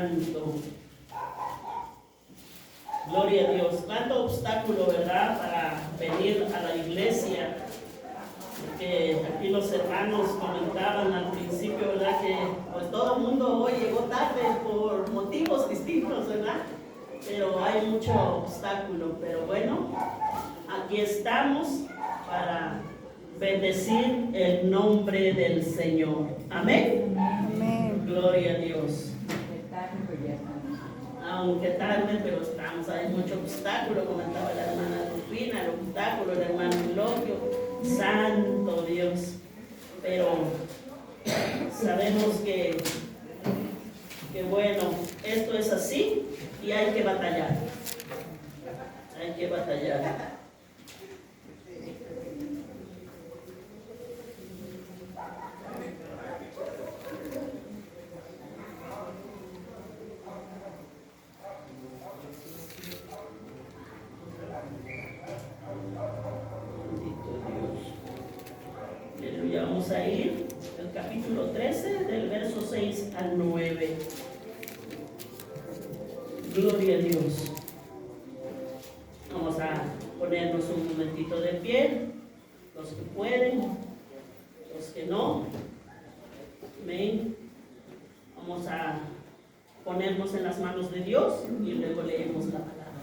Santo. Gloria a Dios. Cuánto obstáculo, ¿verdad?, para venir a la iglesia. Porque aquí los hermanos comentaban al principio, ¿verdad?, que pues todo el mundo hoy llegó tarde por motivos distintos, ¿verdad? Pero hay mucho obstáculo. Pero bueno, aquí estamos para bendecir el nombre del Señor. Amén. Amén. Gloria a Dios. Aunque tarde, pero estamos. Hay mucho obstáculo, comentaba la hermana Rufina, el obstáculo del hermano Eulogio. Santo Dios. Pero sabemos que bueno, esto es así y hay que batallar. Hay que batallar. Vamos a ir al capítulo 13, del verso 6 al 9. Gloria a Dios. Vamos a ponernos un momentito de pie, los que pueden, los que no. Amén. Vamos a ponernos en las manos de Dios y luego leemos la palabra.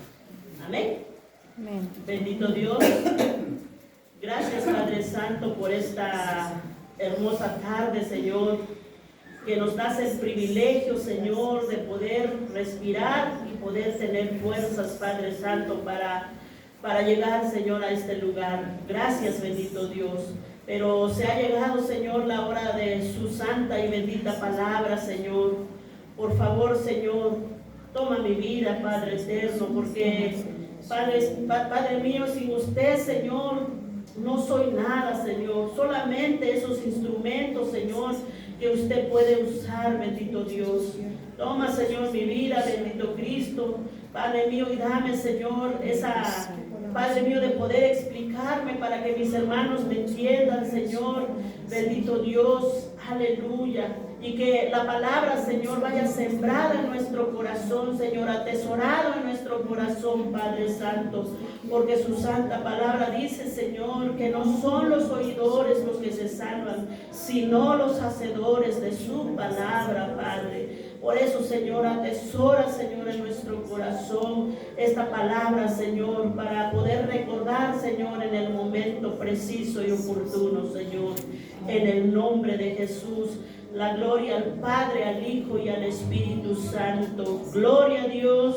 Amén. Amén. Bendito Dios. Gracias, Padre Santo, por esta hermosa tarde, Señor, que nos das el privilegio, Señor, de poder respirar y poder tener fuerzas, Padre Santo, para llegar, Señor, a este lugar. Gracias, bendito Dios. Pero se ha llegado, Señor, la hora de su santa y bendita palabra, Señor. Por favor, Señor, toma mi vida, Padre eterno, porque, Padre mío, sin usted, Señor, no soy nada, Señor. Solamente esos instrumentos, Señor, que usted puede usar, bendito Dios. Toma, Señor, mi vida, bendito Cristo, Padre mío, y dame, Señor, esa, Padre mío, de poder explicarme para que mis hermanos me entiendan, Señor, bendito Dios, aleluya. Y que la palabra, Señor, vaya sembrada en nuestro corazón, Señor, atesorado en nuestro corazón, Padre Santo. Porque su santa palabra dice, Señor, que no son los oidores los que se salvan, sino los hacedores de su palabra, Padre. Por eso, Señor, atesora, Señor, en nuestro corazón esta palabra, Señor, para poder recordar, Señor, en el momento preciso y oportuno, Señor. En el nombre de Jesús. La gloria al Padre, al Hijo y al Espíritu Santo. Gloria a Dios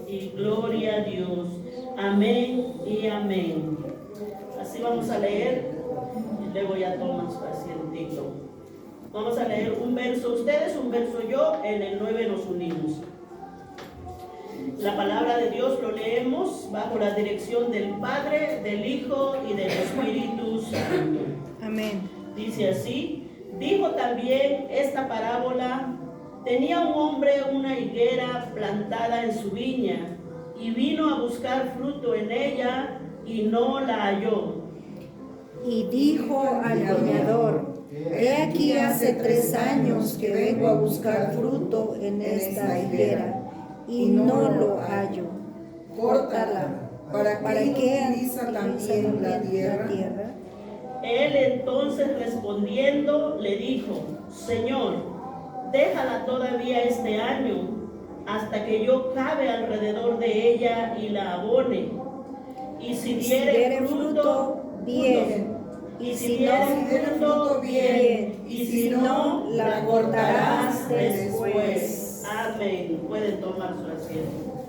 y gloria a Dios. Amén y amén. Así vamos a leer y luego ya tomas pacientito. Vamos a leer un verso ustedes, un verso yo, en el 9 nos unimos. La palabra de Dios lo leemos bajo la dirección del Padre, del Hijo y del Espíritu Santo. Amén. Dice así. Dijo también esta parábola: tenía un hombre una higuera plantada en su viña, y vino a buscar fruto en ella, y no la halló. Y dijo al viñador: he aquí hace 3 años que vengo a buscar fruto en esta higuera, y no lo hallo. Córtala. ¿Para qué utiliza también la tierra? Él entonces respondiendo le dijo: Señor, déjala todavía este año, hasta que yo cabe alrededor de ella y la abone. Y si diere fruto, bien. Y si diere fruto, bien. Y si no, la cortarás después. Amén. Pueden tomar su asiento.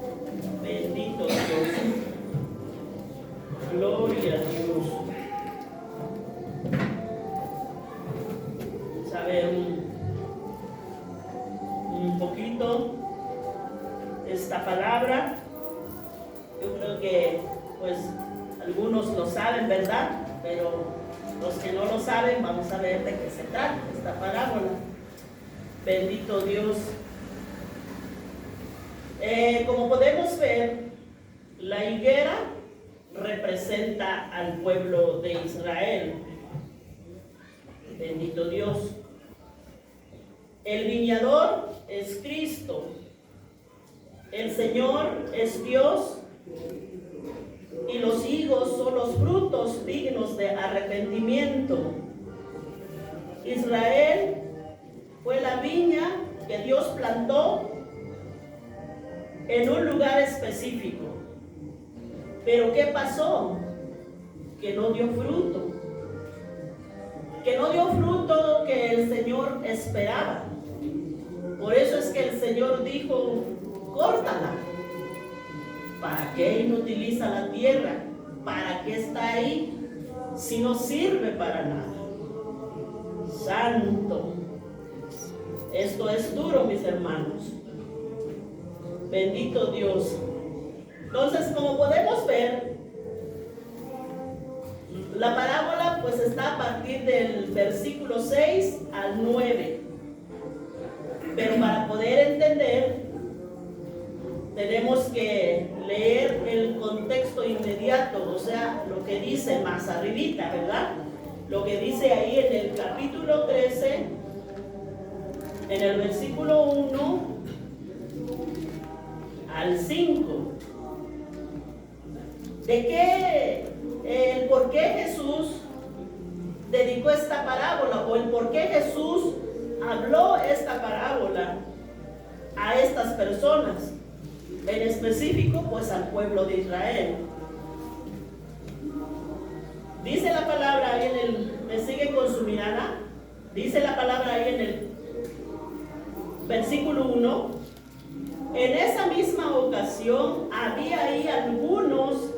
Bendito Dios. Gloria a Dios. Saber un poquito esta palabra. Yo creo que pues algunos lo saben, ¿verdad? Pero los que no lo saben, vamos a ver de qué se trata esta parábola. Bendito Dios. Como podemos ver, la higuera representa al pueblo de Israel. Bendito Dios. El viñador es Cristo. El Señor es Dios y los higos son los frutos dignos de arrepentimiento. Israel fue la viña que Dios plantó en un lugar específico. Pero ¿qué pasó? Que no dio fruto. Que no dio fruto que el Señor esperaba. Por eso es que el Señor dijo, córtala. ¿Para qué inutiliza la tierra? ¿Para qué está ahí si no sirve para nada? Santo. Esto es duro, mis hermanos. Bendito Dios. Entonces, como podemos ver, la parábola pues está a partir del versículo 6 al 9. Pero para poder entender, tenemos que leer el contexto inmediato, o sea, lo que dice más arribita, ¿verdad? Lo que dice ahí en el capítulo 13, en el versículo 1 al 5. El por qué Jesús dedicó esta parábola, o el por qué Jesús habló esta parábola a estas personas, en específico pues al pueblo de Israel. Dice la palabra ahí me sigue con su mirada, dice la palabra ahí en el versículo 1, en esa misma ocasión había ahí algunos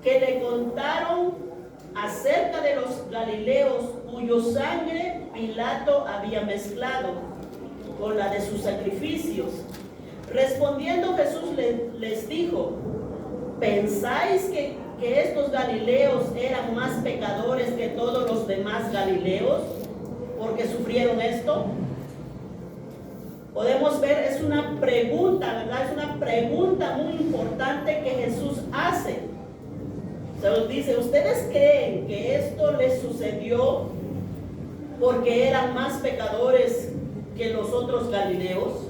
que le contaron acerca de los galileos cuyo sangre Pilato había mezclado con la de sus sacrificios. Respondiendo Jesús les dijo, ¿pensáis que estos galileos eran más pecadores que todos los demás galileos porque sufrieron esto? Podemos ver, es una pregunta, ¿verdad? Es una pregunta muy importante que Jesús hace. Se nos dice, ¿ustedes creen que esto les sucedió porque eran más pecadores que los otros galileos?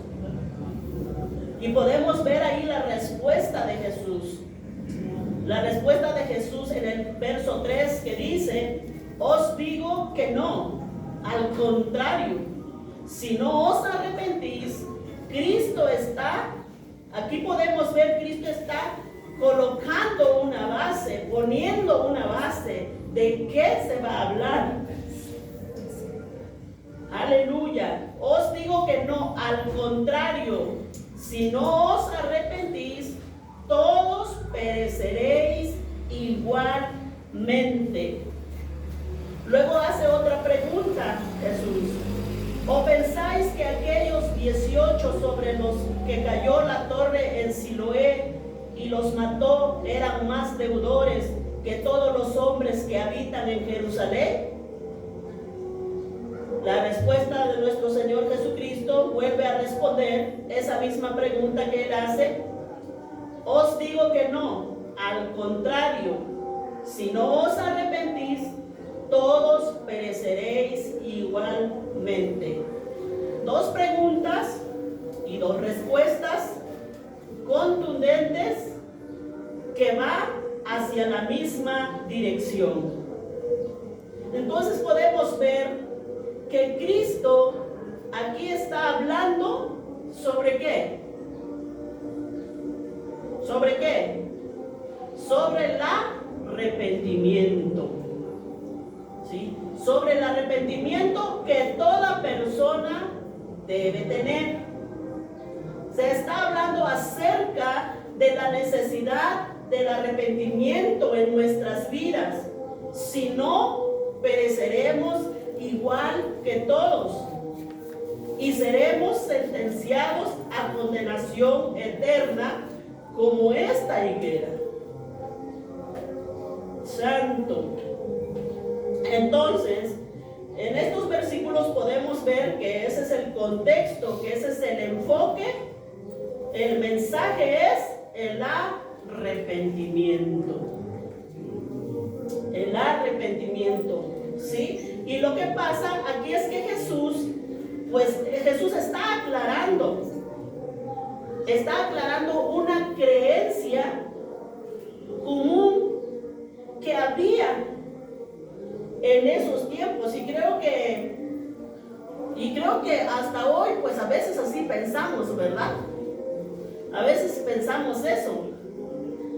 Y podemos ver ahí la respuesta de Jesús. La respuesta de Jesús en el verso 3 que dice, os digo que no, al contrario, si no os arrepentís, Cristo está, aquí podemos ver, Cristo está colocando una base, poniendo una base de qué se va a hablar. Aleluya. Os digo que no, al contrario, si no os arrepentís, todos pereceréis igualmente. Luego hace otra pregunta Jesús. ¿O pensáis que aquellos 18 sobre los que cayó la torre en Siloé y los mató eran más deudores que todos los hombres que habitan en Jerusalén? La respuesta de nuestro Señor Jesucristo vuelve a responder esa misma pregunta que él hace. Os digo que no, al contrario, si no os arrepentís, todos pereceréis igualmente. Dos preguntas y dos respuestas contundentes que van hacia la misma dirección. Entonces podemos ver que Cristo aquí está hablando sobre qué. ¿Sobre qué? Sobre el arrepentimiento. ¿Sí? Sobre el arrepentimiento que toda persona debe tener. Se está hablando acerca de la necesidad del arrepentimiento en nuestras vidas. Si no, pereceremos igual que todos y seremos sentenciados a condenación eterna como esta higuera. Santo. Entonces, en estos versículos podemos ver que ese es el contexto, que ese es el enfoque. El mensaje es el arrepentimiento. El arrepentimiento, ¿sí? Y lo que pasa aquí es que Jesús, pues Jesús está aclarando una creencia común que había en esos tiempos, y creo que hasta hoy pues a veces así pensamos, ¿verdad? A veces pensamos eso,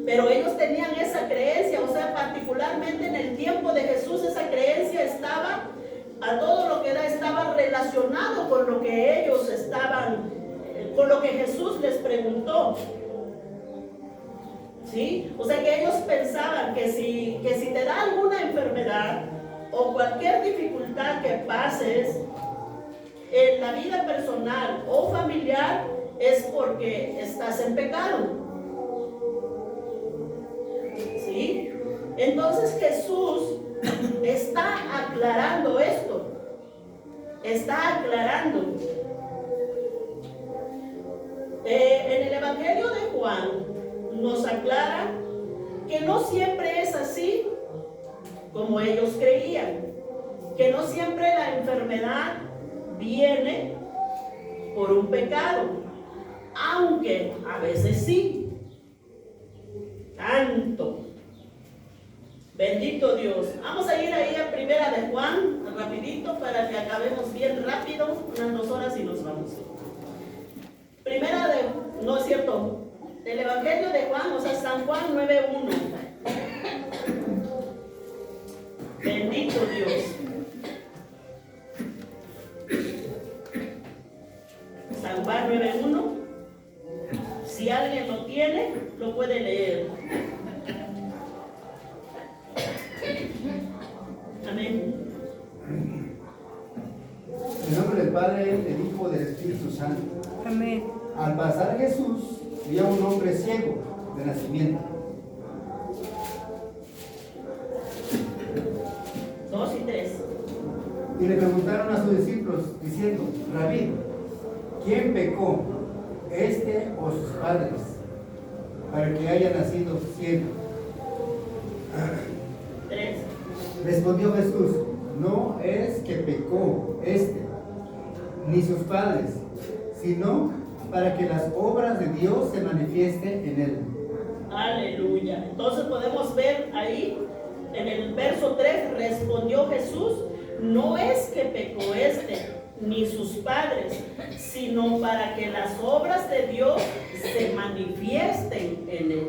pero ellos tenían esa creencia, o sea, particularmente en el tiempo de Jesús, esa creencia estaba a todo lo que estaba relacionado con lo que ellos estaban, con lo que Jesús les preguntó. ¿Sí? O sea que ellos pensaban que si te da alguna enfermedad o cualquier dificultad que pases en la vida personal o familiar, es porque estás en pecado. ¿Sí? Entonces Jesús está aclarando esto. Está aclarando. En el Evangelio de Juan nos aclara que no siempre es así como ellos creían, que no siempre la enfermedad viene por un pecado, aunque a veces sí. Tanto. Bendito Dios. Vamos a ir ahí a Primera de Juan, rapidito, para que acabemos bien rápido, unas 2 horas y nos vamos. No es cierto, el Evangelio de Juan, o sea, San Juan 9:1. Bendito Dios. San Juan 9:1. Si alguien lo tiene, lo puede leer. Amén. En nombre del Padre, del Hijo y del Espíritu Santo. Amén. Al pasar Jesús, vio a un hombre ciego de nacimiento. 2 y 3. Y le preguntaron a sus discípulos, diciendo: Rabí, ¿quién pecó, este o sus padres, para que haya nacido ciego? 3. Respondió Jesús: no es que pecó este, ni sus padres, sino para que las obras de Dios se manifiesten en él. Aleluya. Entonces podemos ver ahí, en el verso 3, respondió Jesús: no es que pecó este, ni sus padres, sino para que las obras de Dios se manifiesten en él.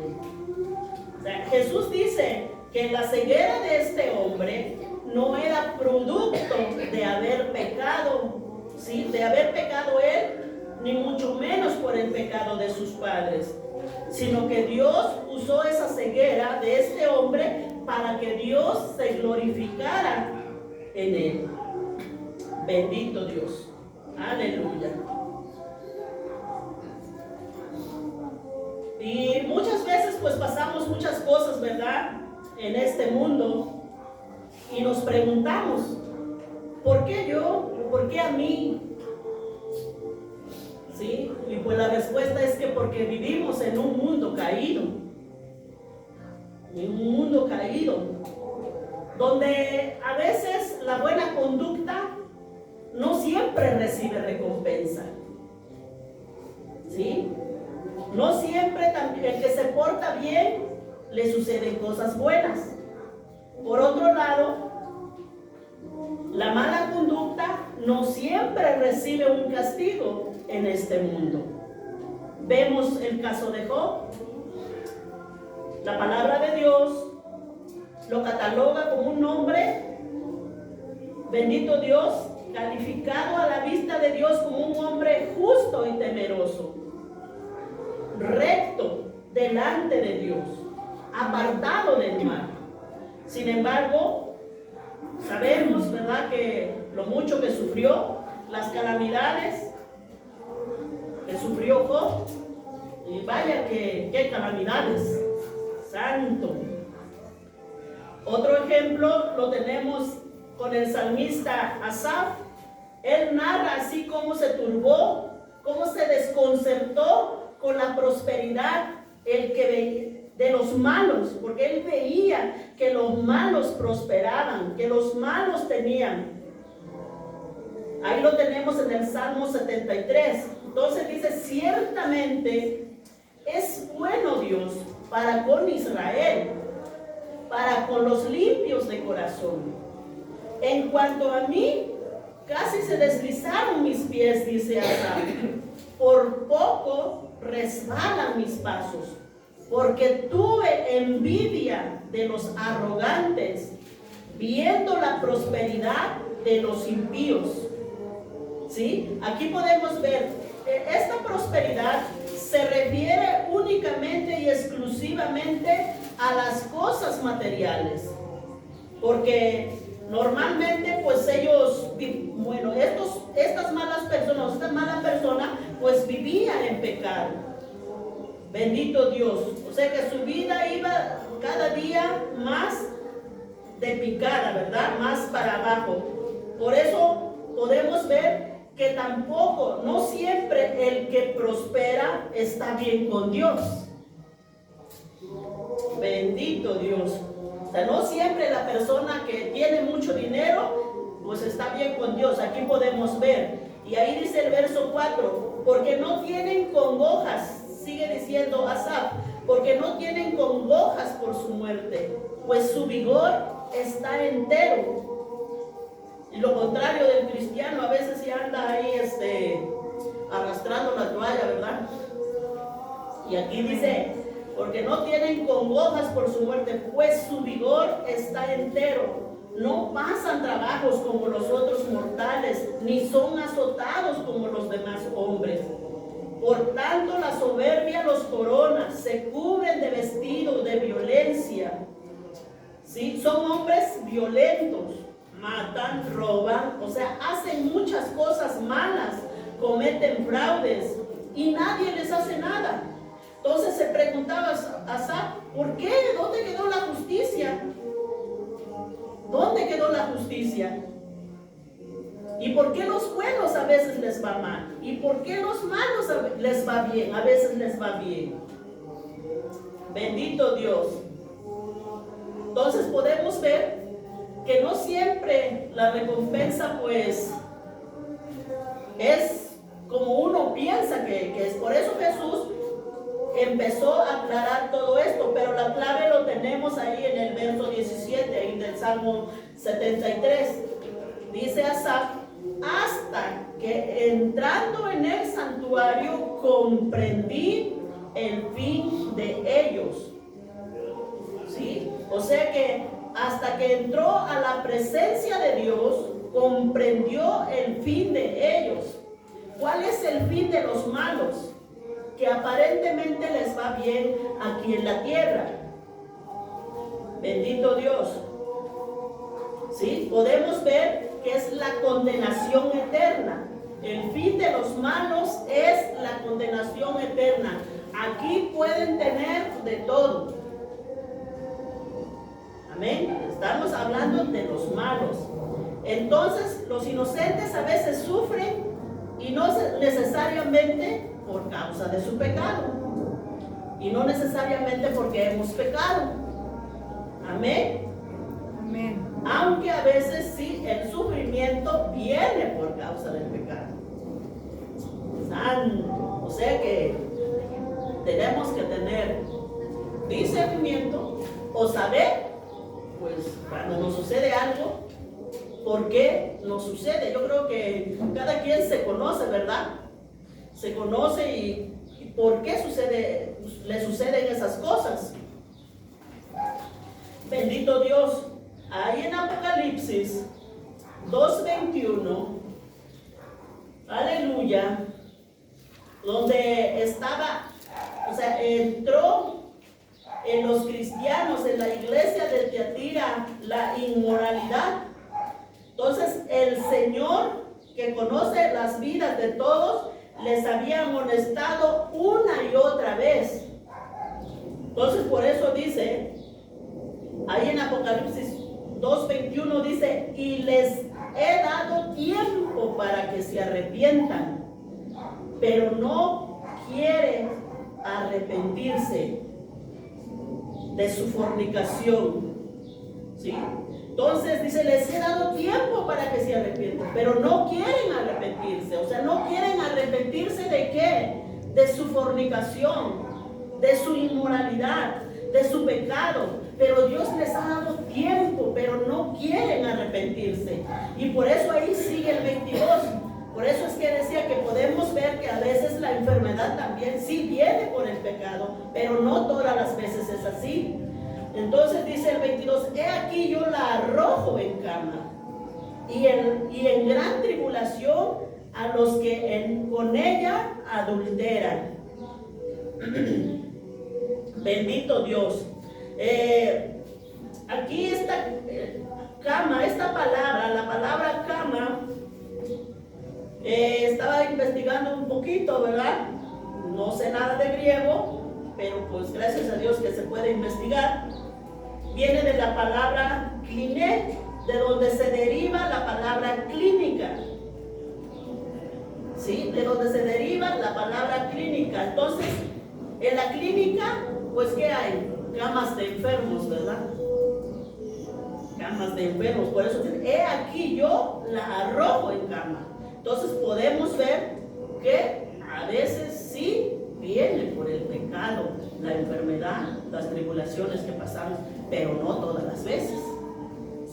O sea, Jesús dice que la ceguera de este hombre no era producto de haber pecado, ¿sí? De haber pecado él, ni mucho menos por el pecado de sus padres, sino que Dios usó esa ceguera de este hombre para que Dios se glorificara en él. Bendito Dios. Aleluya. Y muchas veces pues pasamos muchas cosas, ¿verdad?, en este mundo, y nos preguntamos: ¿por qué yo? ¿Por qué a mí? ¿Sí? Y pues la respuesta es que porque vivimos en un mundo caído. En un mundo caído, donde a veces la buena conducta no siempre recibe recompensa. ¿Sí? No siempre el que se porta bien le suceden cosas buenas. Por otro lado, la mala conducta no siempre recibe un castigo en este mundo. Vemos el caso de Job. La palabra de Dios lo cataloga como un hombre, bendito Dios, calificado a la vista de Dios como un hombre justo y temeroso, recto delante de Dios, apartado del mal. Sin embargo, sabemos, ¿verdad?, que lo mucho que sufrió, las calamidades que sufrió Job, y vaya que qué calamidades, santo. Otro ejemplo lo tenemos con el salmista Asaf. Él narra así cómo se turbó, cómo se desconcertó con la prosperidad de los malos, porque él veía que los malos prosperaban, que los malos tenían Ahí lo tenemos en el Salmo 73. Entonces dice, ciertamente es bueno Dios para con Israel, para con los limpios de corazón. En cuanto a mí, casi se deslizaron mis pies, dice Asaf. Por poco resbalan mis pasos, porque tuve envidia de los arrogantes, viendo la prosperidad de los impíos. ¿Sí? Aquí podemos ver, esta prosperidad se refiere únicamente y exclusivamente a las cosas materiales, porque normalmente pues ellos, bueno, estas malas personas, esta mala persona pues vivía en pecado. Bendito Dios. O sea que su vida iba cada día más de picada, ¿verdad? Más para abajo. Por eso podemos ver que tampoco, no siempre el que prospera está bien con Dios. Bendito Dios. O sea, no siempre la persona que tiene mucho dinero, pues está bien con Dios. Aquí podemos ver. Y ahí dice el verso 4, porque no tienen congojas, sigue diciendo Asaf, porque no tienen congojas por su muerte, pues su vigor está entero. Y lo contrario del cristiano, a veces sí anda ahí arrastrando la toalla, ¿verdad? Y aquí dice, porque no tienen congojas por su muerte, pues su vigor está entero. No pasan trabajos como los otros mortales, ni son azotados como los demás hombres. Por tanto, la soberbia los corona, se cubren de vestido de violencia. ¿Sí? Son hombres violentos, matan, roban, o sea, hacen muchas cosas malas, cometen fraudes y nadie les hace nada. Entonces se preguntaba Asaf, ¿por qué? ¿Dónde quedó la justicia? ¿Dónde quedó la justicia? ¿Y por qué los buenos a veces les va mal? ¿Y por qué los malos les va bien? A veces les va bien. Bendito Dios. Entonces podemos ver que no siempre la recompensa pues es como uno piensa que es. Por eso Jesús empezó a aclarar todo esto, pero la clave lo tenemos ahí en el verso 17 ahí del Salmo 73. Dice Asaf, hasta que entrando en el santuario comprendí el fin de ellos. ¿Sí? O sea que hasta que entró a la presencia de Dios, comprendió el fin de ellos. ¿Cuál es el fin de los malos? Que aparentemente les va bien aquí en la tierra. Bendito Dios. ¿Sí? Podemos ver que es la condenación eterna. El fin de los malos es la condenación eterna. Aquí pueden tener de todo. Amén. Estamos hablando de los malos. Entonces, los inocentes a veces sufren y no necesariamente por causa de su pecado. Y no necesariamente porque hemos pecado. Amén. Amén. Aunque a veces sí, el sufrimiento viene por causa del pecado. O sea que tenemos que tener discernimiento o saber, pues cuando nos sucede algo, ¿por qué nos sucede? Yo creo que cada quien se conoce, ¿verdad? Se conoce y por qué le suceden esas cosas. Bendito Dios. Ahí en Apocalipsis 2:21, aleluya, donde estaba, o sea, entró en los cristianos, en la iglesia de Tiatira, la inmoralidad. Entonces el Señor, que conoce las vidas de todos, les había amonestado una y otra vez. Entonces por eso dice, ahí en Apocalipsis 2:21 dice, y les he dado tiempo para que se arrepientan, pero no quieren arrepentirse de su fornicación. ¿Sí? Entonces dice, les he dado tiempo para que se arrepientan, pero no quieren arrepentirse. O sea, no quieren arrepentirse ¿de qué? De su fornicación, de su inmoralidad, de su pecado. Pero Dios les ha dado tiempo, pero no quieren arrepentirse. Y por eso ahí sigue el 22. Por eso es que decía que podemos ver que a veces la enfermedad también sí viene por el pecado, pero no todas las veces es así. Entonces dice el 22, he aquí yo la arrojo en cama y en gran tribulación a los que con ella adulteran. Bendito Dios. Aquí esta cama, esta palabra, la palabra cama, estaba investigando un poquito, ¿verdad? No sé nada de griego, pero pues gracias a Dios que se puede investigar. Viene de la palabra kliné, de donde se deriva la palabra clínica. ¿Sí? De donde se deriva la palabra clínica. Entonces, en la clínica, pues ¿qué hay? Camas de enfermos, ¿verdad? Camas de enfermos. Por eso dice, he aquí yo la arrojo en cama. Entonces podemos ver que a veces sí viene por el pecado, la enfermedad, las tribulaciones que pasamos, pero no todas las veces.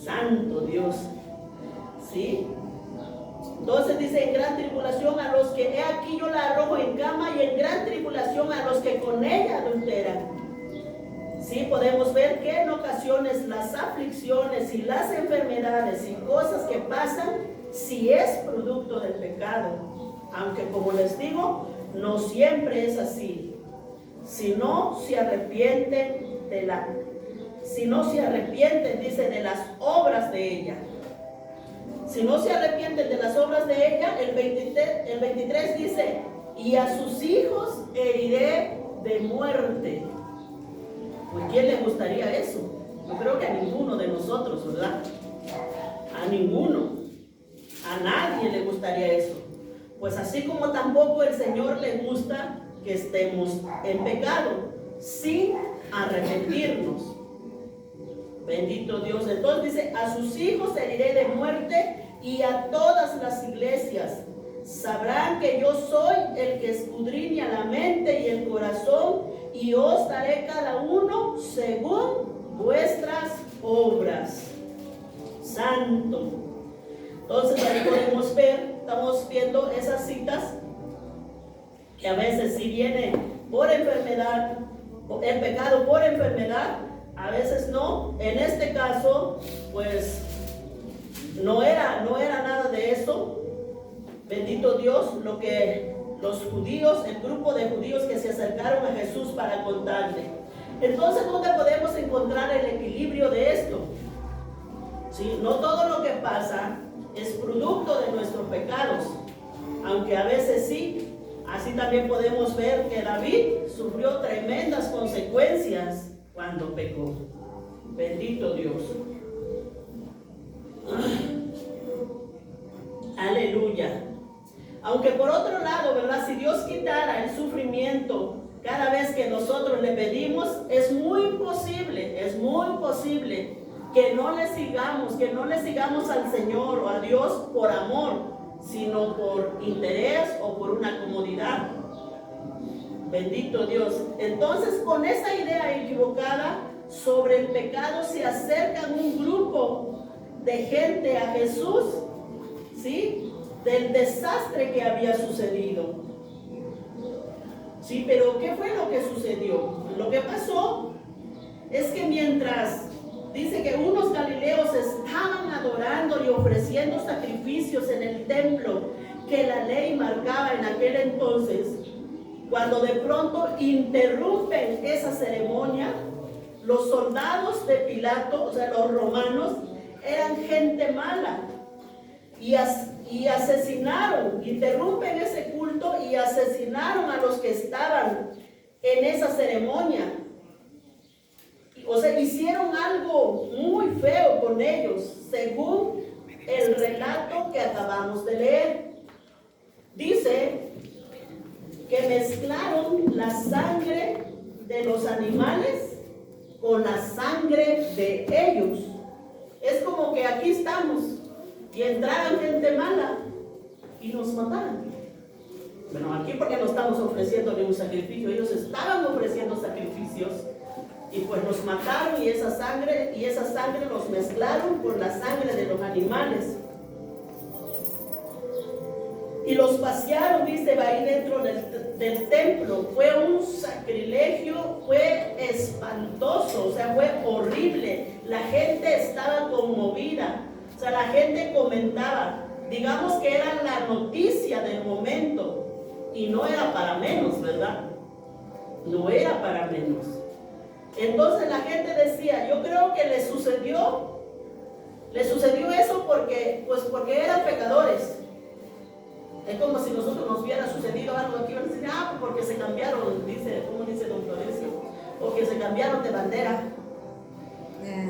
Santo Dios. ¿Sí? Entonces dice, en gran tribulación a los que he aquí yo la arrojo en cama, y en gran tribulación a los que con ella adulteran. Sí, podemos ver que en ocasiones las aflicciones y las enfermedades y cosas que pasan, si es producto del pecado, aunque como les digo, no siempre es así. Si no se arrepienten dice, de las obras de ella. Si no se arrepienten de las obras de ella, el 23 dice, y a sus hijos heriré de muerte. ¿Pues quién le gustaría eso? Yo creo que a ninguno de nosotros, ¿verdad? A ninguno. A nadie le gustaría eso. Pues así como tampoco el Señor le gusta que estemos en pecado, sin arrepentirnos. Bendito Dios. Entonces dice, a sus hijos heriré de muerte, y a todas las iglesias sabrán que yo soy el que escudriña la mente y el corazón, y os daré cada uno según vuestras obras. Santo. Entonces ahí podemos ver, estamos viendo esas citas, que a veces si viene por enfermedad, el pecado por enfermedad, a veces no. En este caso, pues no era nada de eso. Bendito Dios, lo que los judíos, el grupo de judíos que se acercaron a Jesús para contarle. Entonces, ¿dónde podemos encontrar el equilibrio de esto? ¿Sí? No todo lo que pasa es producto de nuestros pecados, aunque a veces sí. Así también podemos ver que David sufrió tremendas consecuencias cuando pecó. Bendito Dios. Aleluya. Aunque por otro lado, ¿verdad? Si Dios quitara el sufrimiento cada vez que nosotros le pedimos, es muy posible que no le sigamos al Señor o a Dios por amor, sino por interés o por una comodidad. Bendito Dios. Entonces, con esa idea equivocada sobre el pecado, se acercan un grupo de gente a Jesús, ¿sí? Del desastre que había sucedido. Sí, pero ¿qué fue lo que sucedió? Lo que pasó es que mientras dice que unos galileos estaban adorando y ofreciendo sacrificios en el templo que la ley marcaba en aquel entonces, cuando de pronto interrumpen esa ceremonia, los soldados de Pilato, o sea, los romanos, eran gente mala y asesinaron, interrumpen ese culto y asesinaron a los que estaban en esa ceremonia. O sea, hicieron algo muy feo con ellos, según el relato que acabamos de leer. Dice que mezclaron la sangre de los animales con la sangre de ellos. Es como que aquí estamos y entraran gente mala y nos mataran. Bueno, aquí porque no estamos ofreciéndole un sacrificio, ellos estaban ofreciendo sacrificios y pues los mataron y esa sangre los mezclaron con la sangre de los animales. Y los vaciaron, dice, ahí dentro del templo. Fue un sacrilegio, fue espantoso, o sea, fue horrible. La gente estaba conmovida, o sea, la gente comentaba, digamos que era la noticia del momento, y no era para menos, ¿verdad? No era para menos. Entonces la gente decía, yo creo que le sucedió eso porque eran pecadores. Es como si nosotros nos hubiera sucedido algo aquí, van a decir, porque se cambiaron, ¿cómo dice don Florencio? Porque se cambiaron de bandera.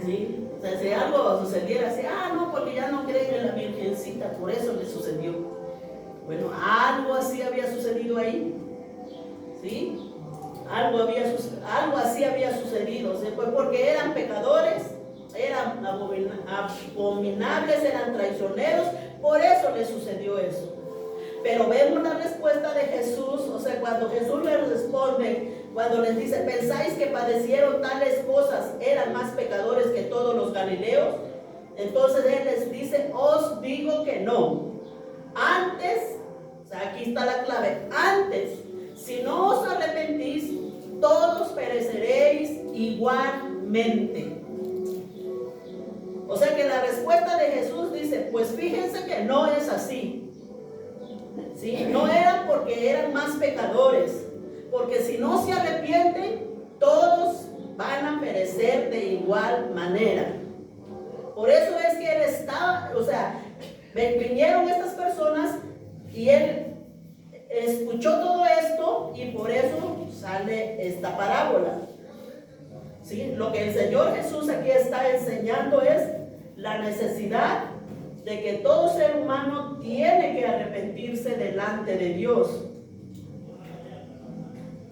¿Sí? O sea, si algo sucediera así, no, porque ya no creen en la Virgencita, por eso le sucedió. Bueno, algo así había sucedido ahí. ¿Sí? Algo así había sucedido. O sea, pues porque eran pecadores, eran abominables, eran traicioneros, por eso les sucedió eso. Pero vemos la respuesta de Jesús, o sea, cuando Jesús les responde, cuando les dice, ¿pensáis que padecieron tales cosas, eran más pecadores que todos los galileos? Entonces Él les dice, os digo que no. Antes, o sea, aquí está la clave, antes, si no os arrepentís, todos pereceréis igualmente. O sea que la respuesta de Jesús dice, pues fíjense que no es así. ¿Sí? No eran porque eran más pecadores, porque si no se arrepienten, todos van a perecer de igual manera. Por eso es que Él estaba, o sea, vinieron estas personas y Él escuchó todo esto y por eso sale esta parábola. ¿Sí? Lo que el Señor Jesús aquí está enseñando es la necesidad de que todo ser humano tiene que arrepentirse delante de Dios.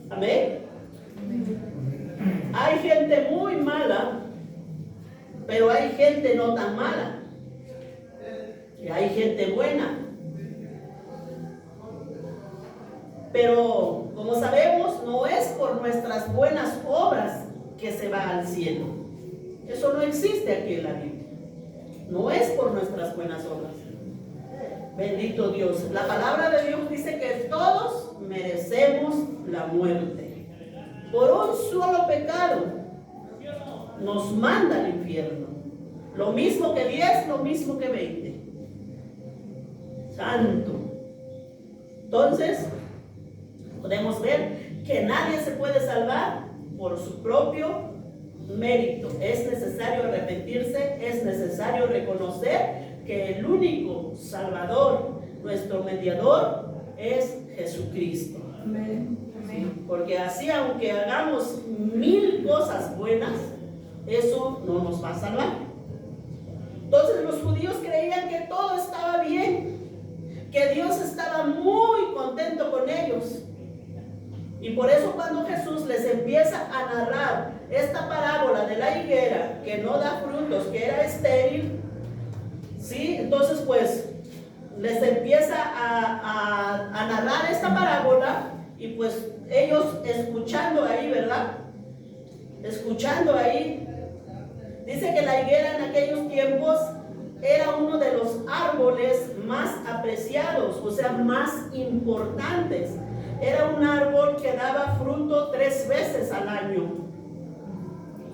Amén. Hay gente muy mala, pero hay gente no tan mala. Y hay gente buena. Pero, como sabemos, no es por nuestras buenas obras que se va al cielo. Eso no existe aquí en la Biblia. No es por nuestras buenas obras. Bendito Dios. La palabra de Dios dice que todos merecemos la muerte. Por un solo pecado nos manda al infierno. Lo mismo que 10, lo mismo que 20. Santo. Entonces, podemos ver que nadie se puede salvar por su propio mérito. Es necesario arrepentirse, es necesario reconocer que el único Salvador, nuestro mediador, es Jesucristo. Amén. ¿Sí? Porque así, aunque hagamos 1000 cosas buenas, eso no nos va a salvar. Entonces los judíos creían que todo estaba bien, que Dios estaba muy contento con ellos. Y por eso cuando Jesús les empieza a narrar esta parábola de la higuera que no da frutos, que era estéril, ¿sí? Entonces pues les empieza a narrar esta parábola y pues ellos escuchando ahí, ¿verdad? Escuchando ahí, dice que la higuera en aquellos tiempos era uno de los árboles más apreciados, o sea, más importantes. Era un árbol que daba fruto 3 veces al año.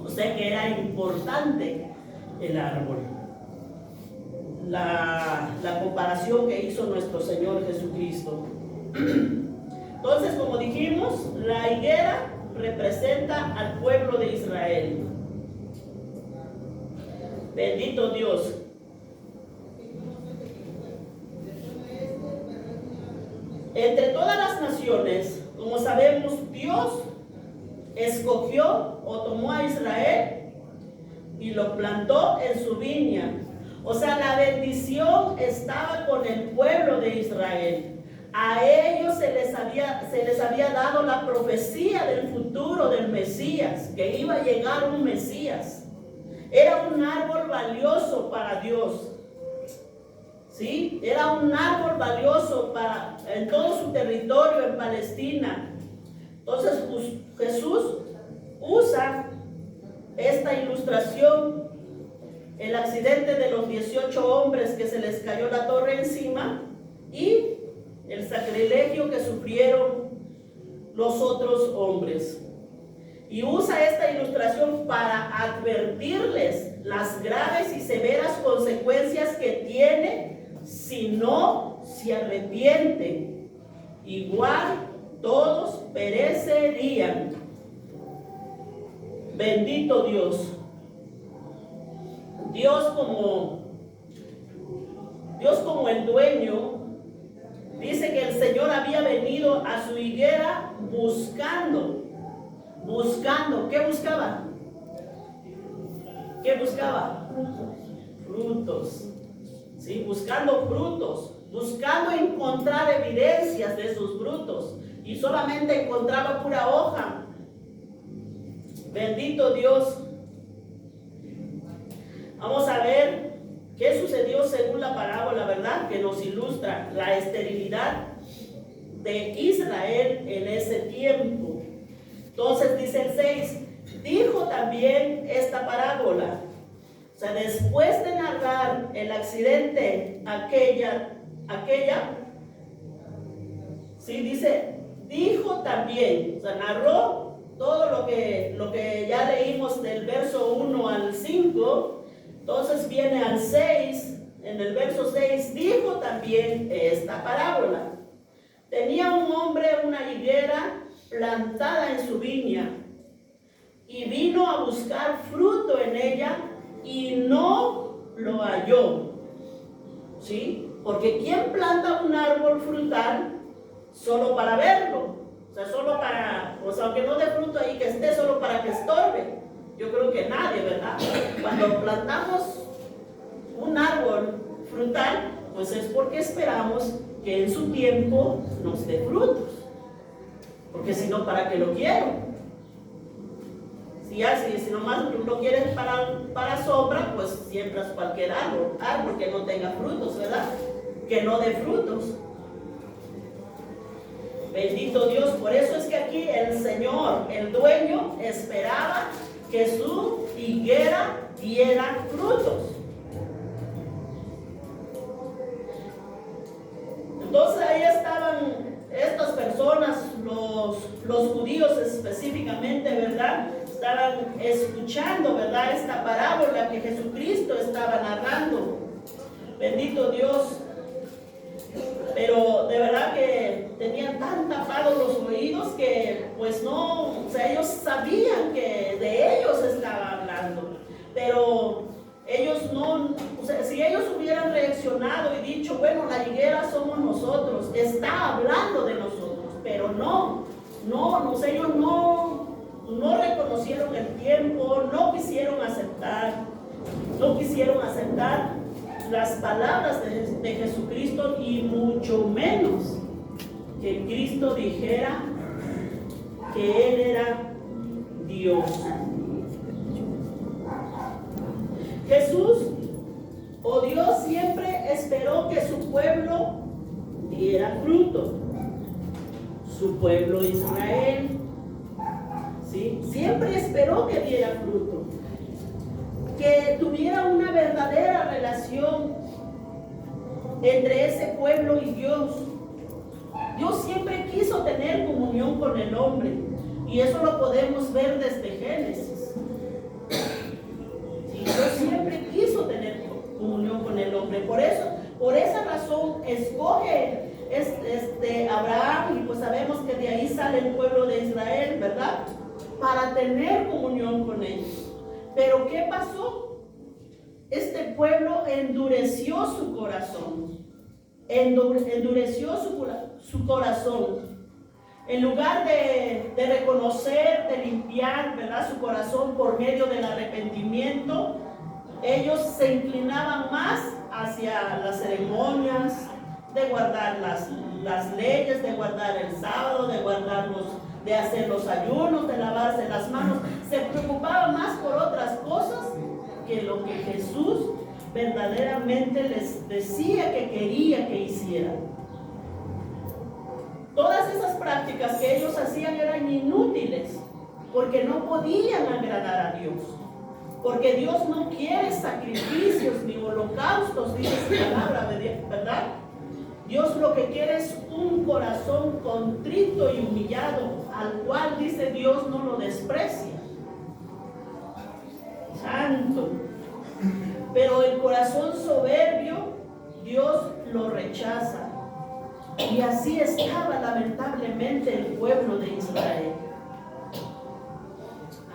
O sea que era importante el árbol. La comparación que hizo nuestro Señor Jesucristo. Entonces, como dijimos, la higuera representa al pueblo de Israel. Bendito Dios. Entre todas las naciones, como sabemos, Dios escogió o tomó a Israel y lo plantó en su viña. O sea, la bendición estaba con el pueblo de Israel. A ellos se les había dado la profecía del futuro del Mesías, que iba a llegar un Mesías, Era un árbol valioso para Dios. ¿Sí? Era un árbol valioso en todo su territorio en Palestina. Entonces Jesús usa esta ilustración, el accidente de los 18 hombres que se les cayó la torre encima y el sacrilegio que sufrieron los otros hombres. Y usa esta ilustración para advertirles las graves y severas consecuencias que tiene si no se arrepienten. Igual todos perecerían. Bendito Dios. Dios como el dueño, dice que el Señor había venido a su higuera buscando. ¿Qué buscaba? ¿Qué buscaba? Frutos. ¿Sí? Buscando frutos, buscando encontrar evidencias de sus frutos, y solamente encontraba pura hoja. Bendito Dios. Vamos a ver qué sucedió según la parábola, ¿verdad? Que nos ilustra la esterilidad de Israel en ese tiempo. Entonces dice el 6, dijo también esta parábola. O sea, después de narrar el accidente, aquella, sí, dice, dijo también, o sea, narró todo lo que ya leímos del verso 1 al 5, entonces viene al 6, en el verso 6, dijo también esta parábola. Tenía un hombre una higuera plantada en su viña, y vino a buscar fruto en ella, y no lo halló. ¿Sí? Porque ¿quién planta un árbol frutal solo para verlo? O sea, aunque no dé fruto ahí, que esté solo para que estorbe. Yo creo que nadie, ¿verdad? Cuando plantamos un árbol frutal, pues es porque esperamos que en su tiempo nos dé frutos. Porque si no, ¿para qué lo quiero? Si nomás lo quieres para sombra, pues siembras cualquier árbol que no tenga frutos, ¿verdad? Que no dé frutos. Bendito Dios. Por eso es que aquí el Señor, el dueño, esperaba que su higuera diera frutos. Entonces ahí estaban estas personas, los judíos específicamente, ¿verdad? Estaban escuchando, ¿verdad?, esta parábola que Jesucristo estaba narrando. Bendito Dios. Pero de verdad que tenían tan tapados los oídos que pues no, o sea, ellos sabían que de ellos estaba hablando, pero ellos no, o sea, si ellos hubieran reaccionado y dicho, bueno, la higuera somos nosotros, está hablando de nosotros, pero no, ellos no reconocieron el tiempo, no quisieron aceptar las palabras de Jesucristo, y mucho menos que Cristo dijera que Él era Dios. Jesús o Dios siempre esperó que su pueblo diera fruto. Su pueblo Israel, ¿sí?, siempre esperó que diera fruto, que tuviera una verdadera relación entre ese pueblo y Dios. Dios siempre quiso tener comunión con el hombre, y eso lo podemos ver desde Génesis. Sí, Dios siempre quiso tener comunión con el hombre. Por esa razón escoge Abraham, y pues sabemos que de ahí sale el pueblo de Israel, ¿verdad?, para tener comunión con ellos. Pero ¿qué pasó? Este pueblo endureció su corazón. Endureció su corazón. En lugar de reconocer, de limpiar, ¿verdad?, su corazón por medio del arrepentimiento, ellos se inclinaban más hacia las ceremonias, de guardar las leyes, de guardar el sábado, de hacer los ayunos, de lavarse las manos. Se preocupaban más por otras cosas que lo que Jesús verdaderamente les decía que quería que hicieran. Todas esas prácticas que ellos hacían eran inútiles, porque no podían agradar a Dios. Porque Dios no quiere sacrificios ni holocaustos, dice su palabra, ¿verdad? Dios lo que quiere es un corazón contrito y humillado, al cual, dice Dios, no lo desprecia. Santo. Pero el corazón soberbio, Dios lo rechaza. Y así estaba lamentablemente el pueblo de Israel.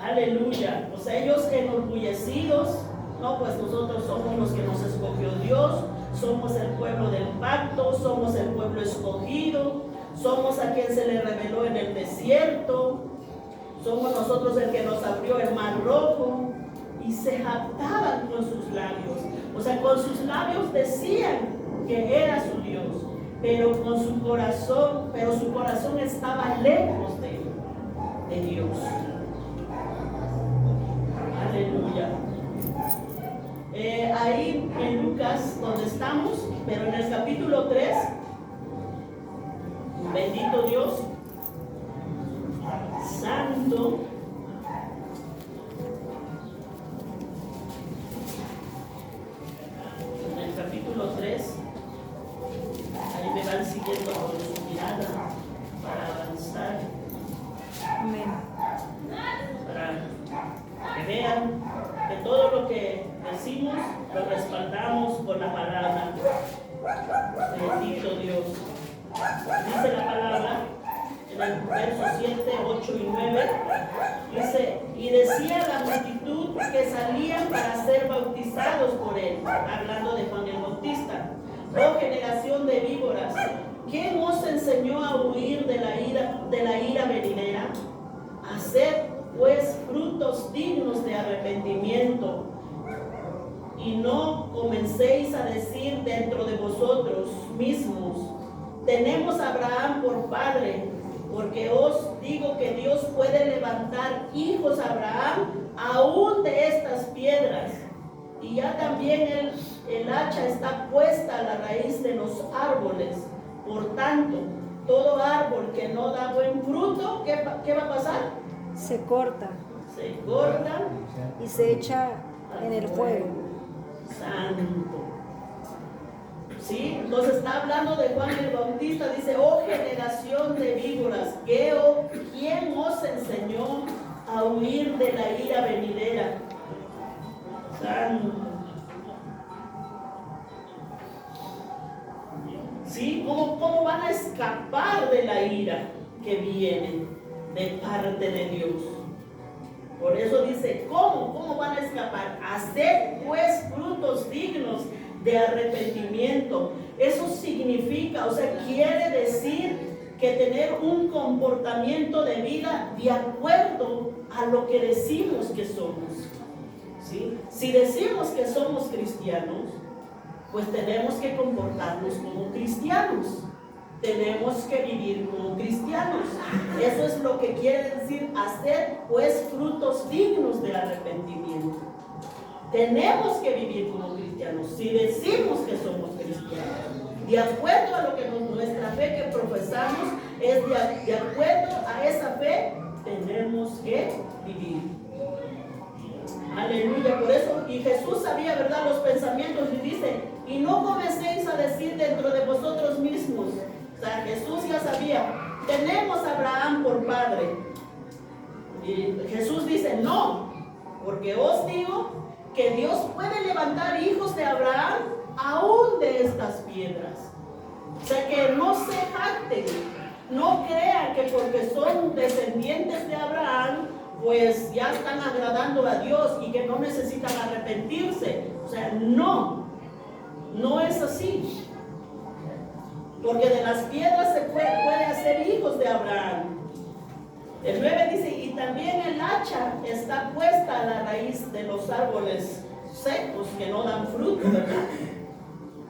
Aleluya. Pues ellos enorgullecidos, no, pues nosotros somos los que nos escogió Dios, somos el pueblo del pacto, somos el pueblo escogido, somos a quien se le reveló en el desierto, somos nosotros el que nos abrió el mar rojo, y se jactaban con sus labios. O sea, con sus labios decían que era su Dios, pero su corazón estaba lejos de Dios. Aleluya. Ahí en Lucas, donde estamos, pero en el capítulo 3, bendito Dios, santo. En el capítulo 3, ahí me van siguiendo con su mirada para avanzar. Amén. Para que vean que todo lo que decimos lo respaldamos con la palabra. Bendito Dios. Dice la palabra en el verso 7, 8 y 9. Dice: y decía la multitud que salían para ser bautizados por él, hablando de Juan el Bautista: oh generación de víboras, ¿quién os enseñó a huir de la ira venidera? Haced pues frutos dignos de arrepentimiento, y no comencéis a decir dentro de vosotros mismos: tenemos a Abraham por padre, porque os digo que Dios puede levantar hijos a Abraham aún de estas piedras. Y ya también el hacha está puesta a la raíz de los árboles. Por tanto, todo árbol que no da buen fruto, ¿qué va a pasar? Se corta Se corta y se echa en el fuego. Santo. ¿Sí? Entonces está hablando de Juan el Bautista. Dice: oh generación de víboras, ¿quién os enseñó a huir de la ira venidera? Santo. ¿Sí? ¿Cómo van a escapar de la ira que viene de parte de Dios? Por eso dice: ¿cómo van a escapar? Haced pues frutos dignos de arrepentimiento. Eso significa, o sea, quiere decir que tener un comportamiento de vida de acuerdo a lo que decimos que somos. ¿Sí? Si decimos que somos cristianos, pues tenemos que comportarnos como cristianos. Tenemos que vivir como cristianos. Eso es lo que quiere decir hacer pues frutos dignos de arrepentimiento. Tenemos que vivir como cristianos. Si decimos que somos cristianos, de acuerdo a lo que nuestra fe que profesamos es de acuerdo a esa fe, tenemos que vivir. Aleluya. Por eso, y Jesús sabía, ¿verdad?, los pensamientos, y dice: y no comencéis a decir dentro de vosotros mismos. O sea, Jesús ya sabía: tenemos a Abraham por padre. Y Jesús dice: no, porque os digo que Dios puede levantar hijos de Abraham aún de estas piedras. O sea, que no se jacten, no crean que porque son descendientes de Abraham, pues ya están agradando a Dios y que no necesitan arrepentirse. O sea, no es así. Porque de las piedras se puede hacer hijos de Abraham. El 9 dice: y también el hacha está puesta a la raíz de los árboles secos que no dan fruto, ¿verdad?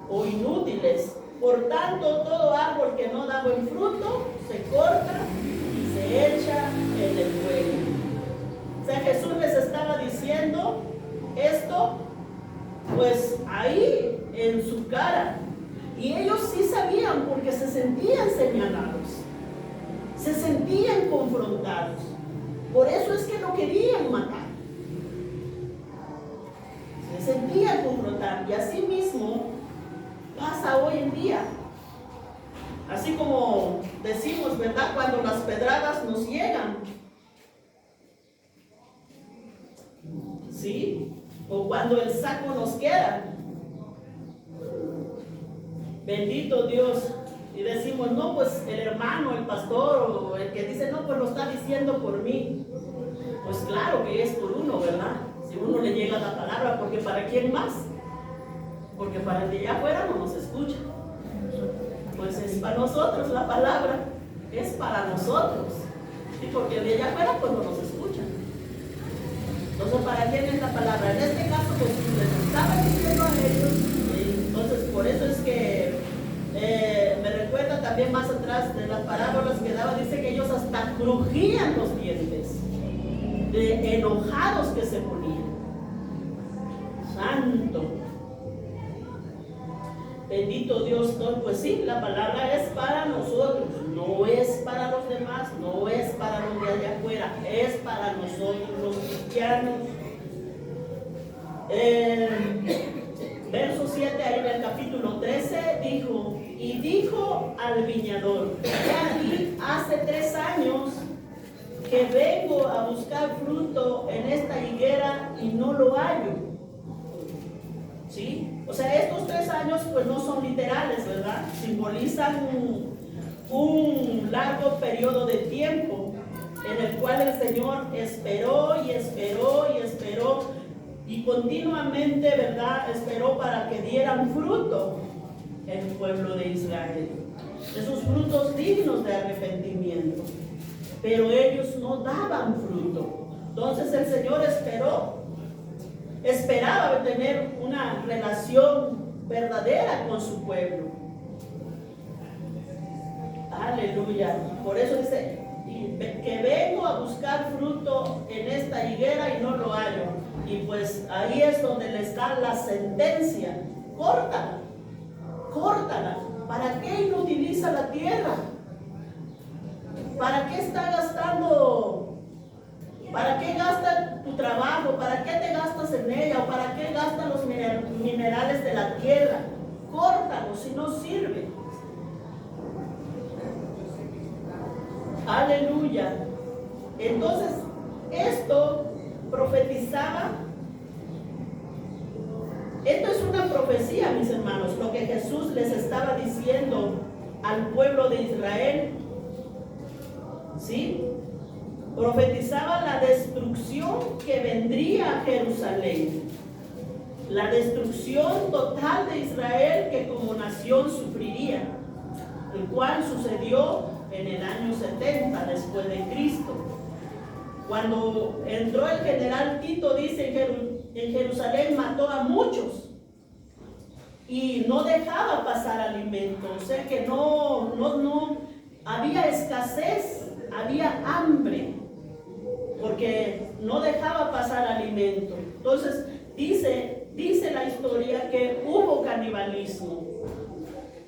O inútiles. Por tanto, todo árbol que no da buen fruto se corta y se echa en el fuego. O sea, Jesús les estaba diciendo esto, pues ahí en su cara. Y ellos sí sabían porque se sentían señalados, se sentían confrontados. Por eso es que lo querían matar. Se sentían confrontados. Y así mismo pasa hoy en día. Así como decimos, ¿verdad? Cuando las pedradas nos llegan. ¿Sí? O cuando el saco nos queda. Bendito Dios. Y decimos, no, pues el hermano, el pastor, o el que dice, no, pues lo está diciendo por mí. Pues claro que es por uno, ¿verdad? Si uno le llega la palabra, porque ¿para quién más? Porque para el de allá afuera no nos escucha. Pues es para nosotros la palabra, es para nosotros. ¿Sí? Porque el de allá afuera pues no nos escucha. Entonces, ¿para quién es la palabra? En este caso, pues les estaba diciendo a ellos. Entonces, por eso es que me recuerda también más atrás de las parábolas que daba, dice que ellos hasta crujían los dientes, de enojados que se ponían. Santo. Bendito Dios. Pues sí, la palabra es para nosotros, no es para los demás, no es para los de allá afuera, es para nosotros los cristianos. Verso 7, ahí en el capítulo 13, dijo, y dijo al viñador, he aquí hace 3 años que vengo a buscar fruto en esta higuera y no lo hallo. ¿Sí? O sea, estos 3 años pues no son literales, ¿verdad? Simbolizan un largo periodo de tiempo en el cual el Señor esperó y esperó y esperó y continuamente, ¿verdad? Esperó para que dieran fruto el pueblo de Israel. Esos frutos dignos de arrepentimiento. Pero ellos no daban fruto. Entonces el Señor esperaba tener una relación verdadera con su pueblo. Aleluya. Por eso dice que vengo a buscar fruto en esta higuera y no lo hallo. Y pues ahí es donde les da la sentencia. Córtala, córtala. ¿Para qué inutiliza la tierra? ¿Para qué está gastando? ¿Para qué gasta tu trabajo? ¿Para qué te gastas en ella? ¿O para qué gastan los minerales de la tierra? Córtalo, si no sirve. Aleluya. Entonces, esto profetizaba. Esto es una profecía, mis hermanos, lo que Jesús les estaba diciendo al pueblo de Israel. ¿Sí? Profetizaba la destrucción que vendría a Jerusalén, la destrucción total de Israel que como nación sufriría, el cual sucedió en el año 70 después de Cristo. Cuando entró el general Tito, dice, en Jerusalén mató a muchos y no dejaba pasar alimento, o sea que no había escasez, había hambre, porque no dejaba pasar alimento. Entonces dice la historia que hubo canibalismo.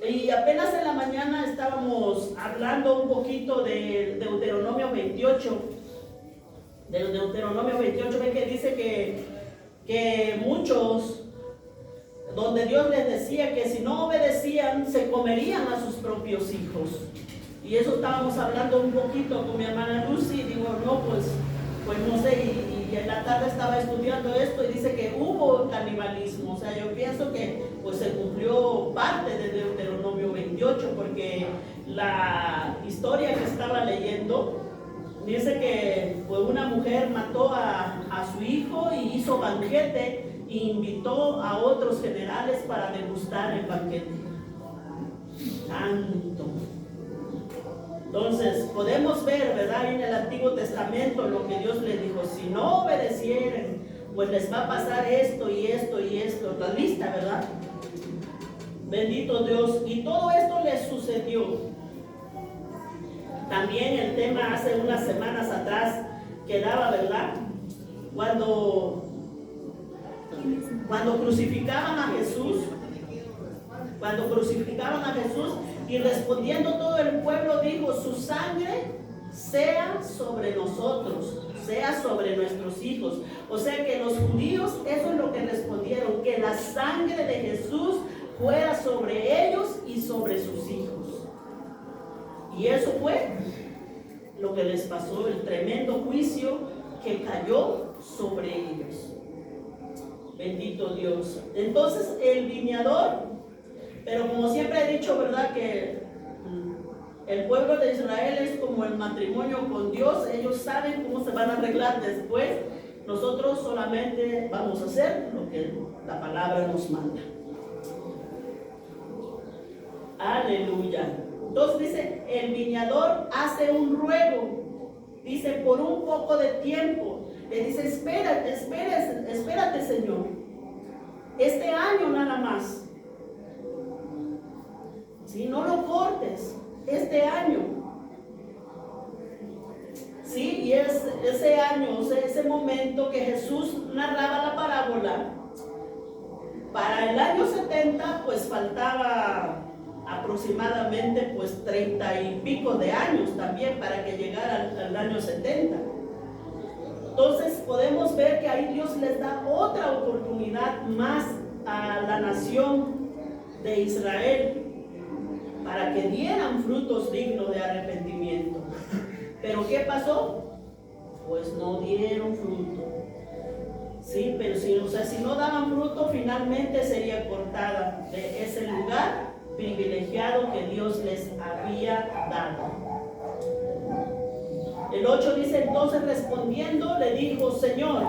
Y apenas en la mañana estábamos hablando un poquito de Deuteronomio 28. De Deuteronomio 28, ve que dice que muchos, donde Dios les decía que si no obedecían, se comerían a sus propios hijos. Y eso estábamos hablando un poquito con mi hermana Lucy, y digo, no, pues no sé, y en la tarde estaba estudiando esto y dice que hubo canibalismo. O sea, yo pienso que pues se cumplió parte de Deuteronomio 28, porque la historia que estaba leyendo dice que pues, una mujer mató a su hijo y hizo banquete e invitó a otros generales para degustar el banquete. Tanto. Entonces, podemos ver, ¿verdad? En el Antiguo Testamento lo que Dios le dijo, si no obedecieren, pues les va a pasar esto y esto y esto, la lista, ¿verdad? Bendito Dios. Y todo esto les sucedió. También el tema hace unas semanas atrás quedaba, ¿verdad? Cuando Cuando crucificaban a Jesús, y respondiendo todo el pueblo dijo: su sangre sea sobre nosotros, sea sobre nuestros hijos. O sea que los judíos, eso es lo que respondieron, que la sangre de Jesús fuera sobre ellos y sobre sus hijos. Y eso fue lo que les pasó, el tremendo juicio que cayó sobre ellos. Bendito Dios. Entonces el viñador, pero como siempre he dicho, ¿verdad?, que el pueblo de Israel es como el matrimonio con Dios. Ellos saben cómo se van a arreglar después. Nosotros solamente vamos a hacer lo que la palabra nos manda. Aleluya. Entonces dice, el viñador hace un ruego. Dice, por un poco de tiempo. Le dice, espérate, Señor. Este año nada más. Si no lo cortes, este año. Sí, y es ese año, o sea, ese momento que Jesús narraba la parábola. Para el año 70, pues faltaba aproximadamente pues 30 y pico de años también para que llegara al año 70. Entonces podemos ver que ahí Dios les da otra oportunidad más a la nación de Israel para que dieran frutos dignos de arrepentimiento. ¿Pero qué pasó? Pues no dieron fruto. Sí, pero si no daban fruto, finalmente sería cortada de ese lugar privilegiado que Dios les había dado. El 8 dice, entonces respondiendo le dijo, Señor,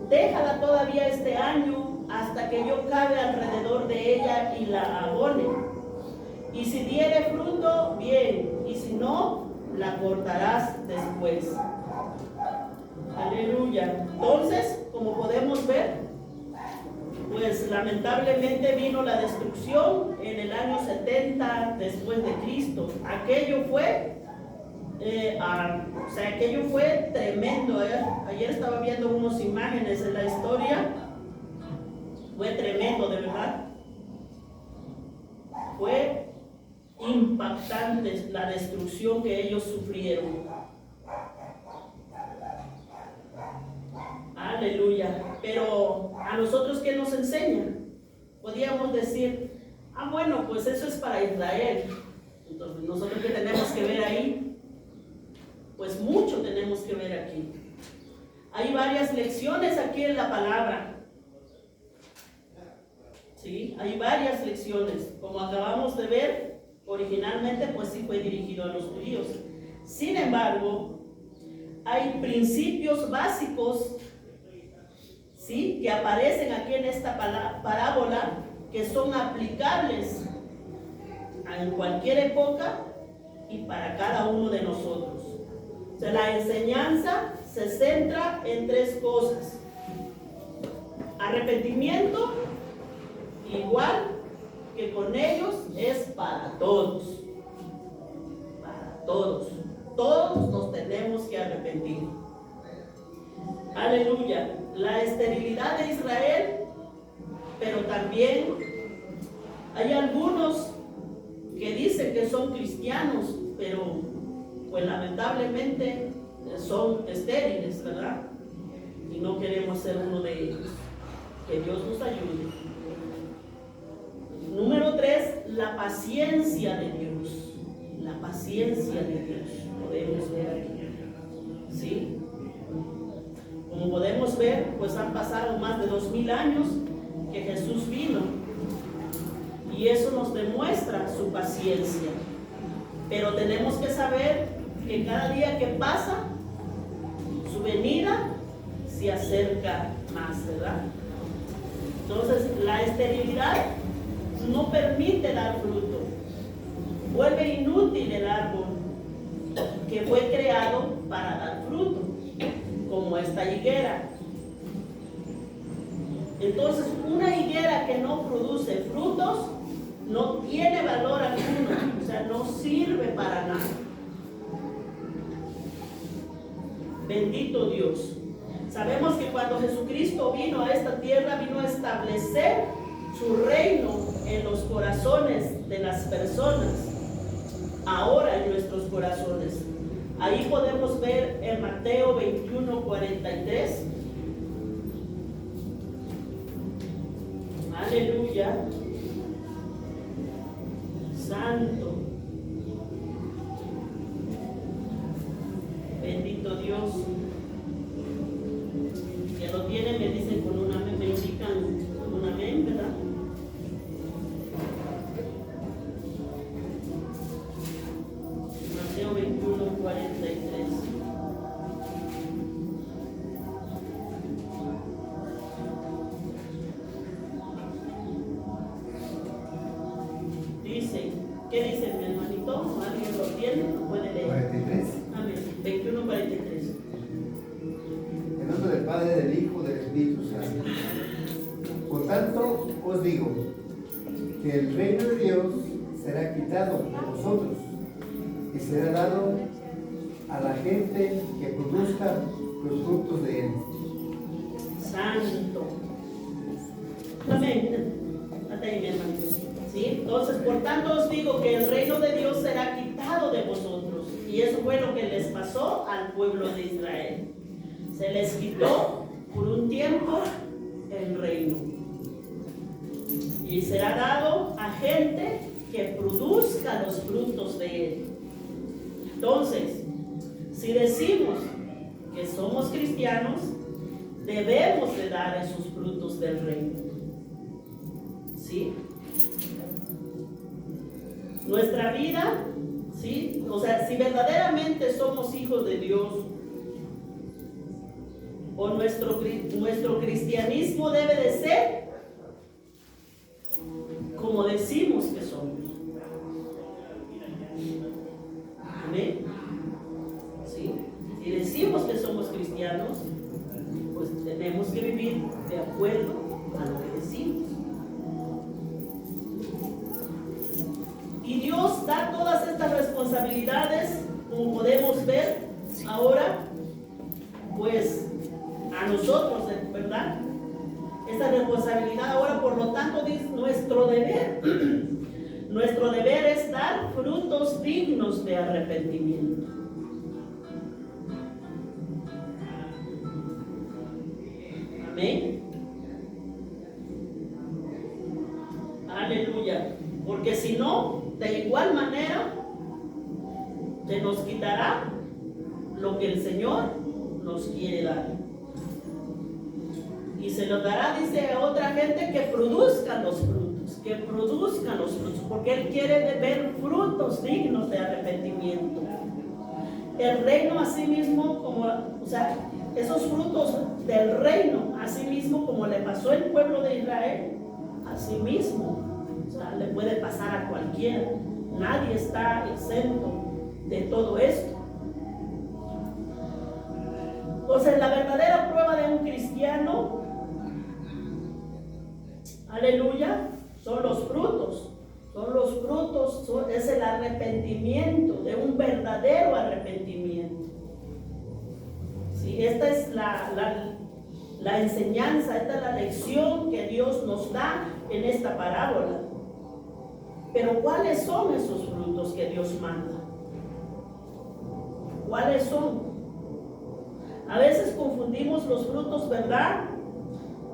déjala todavía este año hasta que yo cabe alrededor de ella y la abone. Y si diere fruto, bien, y si no, la cortarás después. Aleluya. Entonces, como podemos ver, pues lamentablemente vino la destrucción en el año 70 después de Cristo. Aquello fue aquello fue tremendo. Ayer estaba viendo unas imágenes en la historia. Fue tremendo, de verdad. Fue impactante la destrucción que ellos sufrieron. Aleluya. Pero a nosotros, ¿qué nos enseña? Podríamos decir, bueno, pues eso es para Israel. Entonces, nosotros, ¿qué tenemos que ver ahí? Pues mucho tenemos que ver aquí. Hay varias lecciones aquí en la palabra. ¿Sí? Hay varias lecciones. Como acabamos de ver, originalmente pues sí fue dirigido a los judíos. Sin embargo, hay principios básicos, ¿sí?, que aparecen aquí en esta parábola, que son aplicables en cualquier época y para cada uno de nosotros. O sea, la enseñanza se centra en tres cosas: arrepentimiento, igual que con ellos, es para todos. Para todos. Todos nos tenemos que arrepentir. Aleluya. La esterilidad de Israel, pero también hay algunos que dicen que son cristianos, pero pues lamentablemente son estériles, ¿verdad? Y no queremos ser uno de ellos. Que Dios nos ayude. Número 3, la paciencia de Dios. La paciencia de Dios. Podemos ver aquí. ¿Sí? Como podemos ver, pues han pasado más de 2000 años que Jesús vino. Y eso nos demuestra su paciencia. Pero tenemos que saber que cada día que pasa, su venida se acerca más, ¿verdad? Entonces, la esterilidad no permite dar fruto. Vuelve inútil el árbol que fue creado para dar fruto, como esta higuera. Entonces, una higuera que no produce frutos no tiene valor alguno, o sea, no sirve para nada. Bendito Dios. Sabemos que cuando Jesucristo vino a esta tierra, vino a establecer su reino en los corazones de las personas, ahora en nuestros corazones. Ahí podemos ver en Mateo 21:43. Aleluya. Santo. Bendito Dios. Que lo tienen, me dicen con un amén, me indican con un amén, ¿verdad? Mateo 21:43. Dice, ¿qué dice mi hermanito? ¿Alguien lo tiene? ¿Lo puede leer? 43. Amén. 21:43. En nombre del Padre, del Hijo, del Espíritu Santo. Por tanto, os digo que el reino de Dios será quitado de vosotros y será dado a la gente que produzca los frutos de él. Santo. Amén. Hasta ahí, mi hermanito. ¿Sí? Entonces, por tanto os digo que el reino de Dios será quitado de vosotros. Y eso fue lo que les pasó al pueblo de Israel. Se les quitó por un tiempo el reino. Y será dado a gente que produzca los frutos de él. Entonces, si decimos que somos cristianos, debemos de dar esos frutos del reino. ¿Sí? Nuestra vida, ¿sí? O sea, si verdaderamente somos hijos de Dios, o nuestro cristianismo debe de ser como decimos que somos. Amén. ¿Sí? Si decimos que somos cristianos, pues tenemos que vivir de acuerdo a lo que decimos. Y Dios da todas estas responsabilidades, como podemos ver ahora, pues a nosotros, ¿verdad? Esta responsabilidad ahora, por lo tanto, es nuestro deber. Nuestro deber es dar frutos dignos de arrepentimiento. Amén. Aleluya. Porque si no, de igual manera, se nos quitará lo que el Señor nos quiere dar. Y se lo dará, dice, a otra gente que produzcan los frutos, porque Él quiere ver frutos dignos de arrepentimiento. El reino asimismo, como, o sea, esos frutos del reino, asimismo como le pasó al pueblo de Israel, asimismo, o sea, le puede pasar a cualquiera. Nadie está exento de todo esto. Entonces, la verdadera prueba de un cristiano, aleluya, son los frutos. Es el arrepentimiento, de un verdadero arrepentimiento. ¿Sí? Esta es la enseñanza, esta es la lección que Dios nos da en esta parábola. Pero ¿cuáles son esos frutos que Dios manda? ¿Cuáles son? A veces confundimos los frutos, ¿verdad?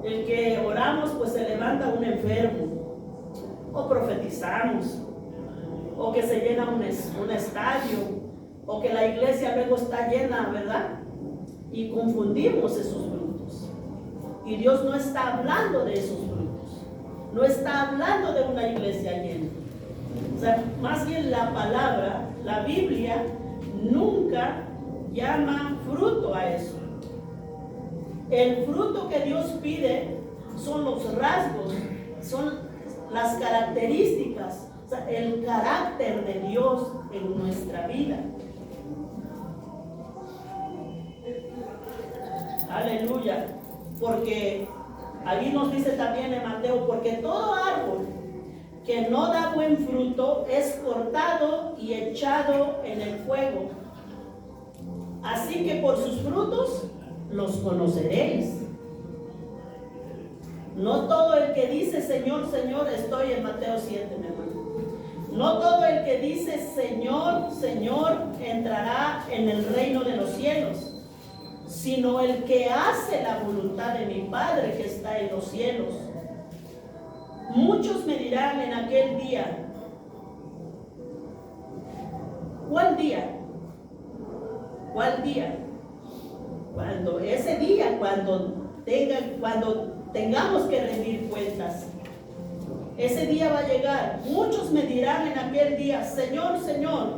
El que oramos, pues se levanta un enfermo, o profetizamos, o que se llena un estadio, o que la iglesia luego está llena, ¿verdad? Y confundimos esos frutos. Y Dios no está hablando de esos frutos, no está hablando de una iglesia llena. O sea, más bien la palabra, la Biblia, nunca llama fruto a eso. El fruto que Dios pide son los rasgos, son las características, o sea, el carácter de Dios en nuestra vida. Aleluya. Porque ahí nos dice también en Mateo, porque todo árbol que no da buen fruto es cortado y echado en el fuego. Así que por sus frutos los conoceréis. No todo el que dice Señor, Señor, estoy en Mateo 7, mi hermano. No todo el que dice Señor, Señor, entrará en el reino de los cielos, sino el que hace la voluntad de mi Padre que está en los cielos. Muchos me dirán en aquel día. ¿Cuál día? ¿Cuál día? Cuando ese día, cuando tengamos que rendir cuentas. Ese día va a llegar. Muchos me dirán en aquel día, Señor, Señor,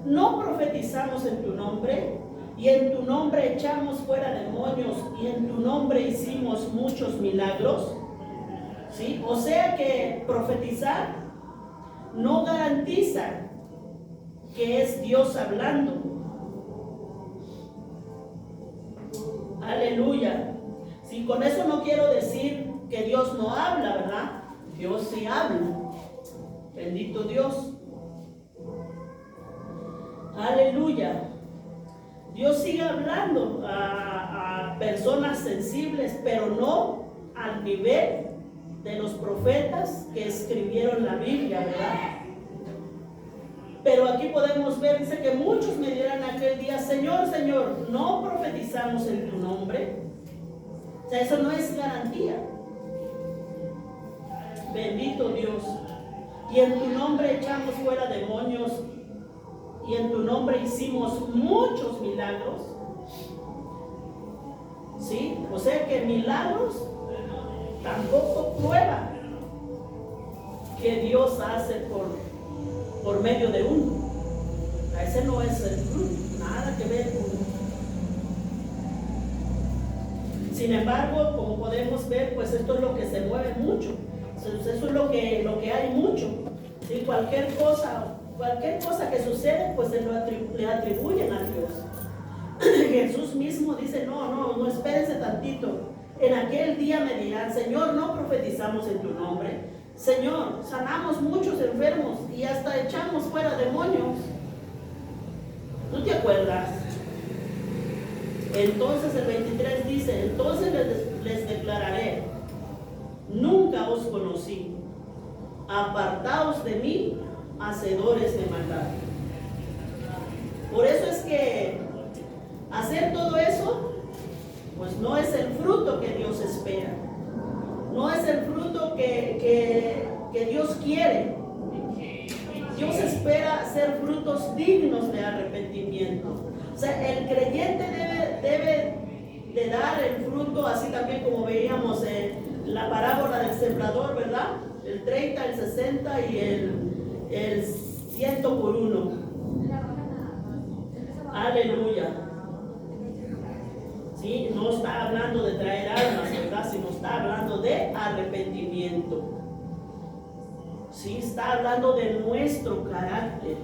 ¿no profetizamos en tu nombre? Y en tu nombre echamos fuera demonios, y en tu nombre hicimos muchos milagros. ¿Sí? O sea que profetizar no garantiza que es Dios hablando. Aleluya. Sí, con eso no quiero decir que Dios no habla, ¿verdad? Dios sí habla. Bendito Dios. Aleluya. Dios sigue hablando a personas sensibles, pero no al nivel de los profetas que escribieron la Biblia, ¿verdad? Pero aquí podemos ver, dice que muchos me dirán aquel día, Señor, Señor, ¿no profetizamos en tu nombre? O sea, eso no es garantía. Bendito Dios. Y en tu nombre echamos fuera demonios, y en tu nombre hicimos muchos milagros. ¿Sí? O sea que milagros tampoco prueba que Dios hace por medio de uno. A ese no es el fruto, nada que ver con. Sin embargo, como podemos ver, pues esto es lo que se mueve mucho. Eso es lo que hay mucho. ¿Sí? Cualquier cosa que sucede, pues le atribuyen a Dios. Jesús mismo dice, no, espérense tantito. En aquel día me dirán, Señor, no profetizamos en tu nombre. Señor, sanamos muchos enfermos y hasta echamos fuera demonios. ¿Tú te acuerdas? Entonces el 23 dice, entonces les declararé, nunca os conocí. Apartaos de mí, hacedores de maldad. Por eso es que hacer todo eso, pues no es el fruto que Dios espera. No es el fruto que Dios quiere. Dios espera hacer frutos dignos de arrepentimiento. O sea, el creyente debe de dar el fruto, así también como veíamos en la parábola del sembrador, ¿verdad? El 30, el 60 y el 100 por 1. Aleluya. ¿Sí? No está hablando de traer almas, ¿verdad? Sino está hablando de arrepentimiento. Sí, está hablando de nuestro carácter.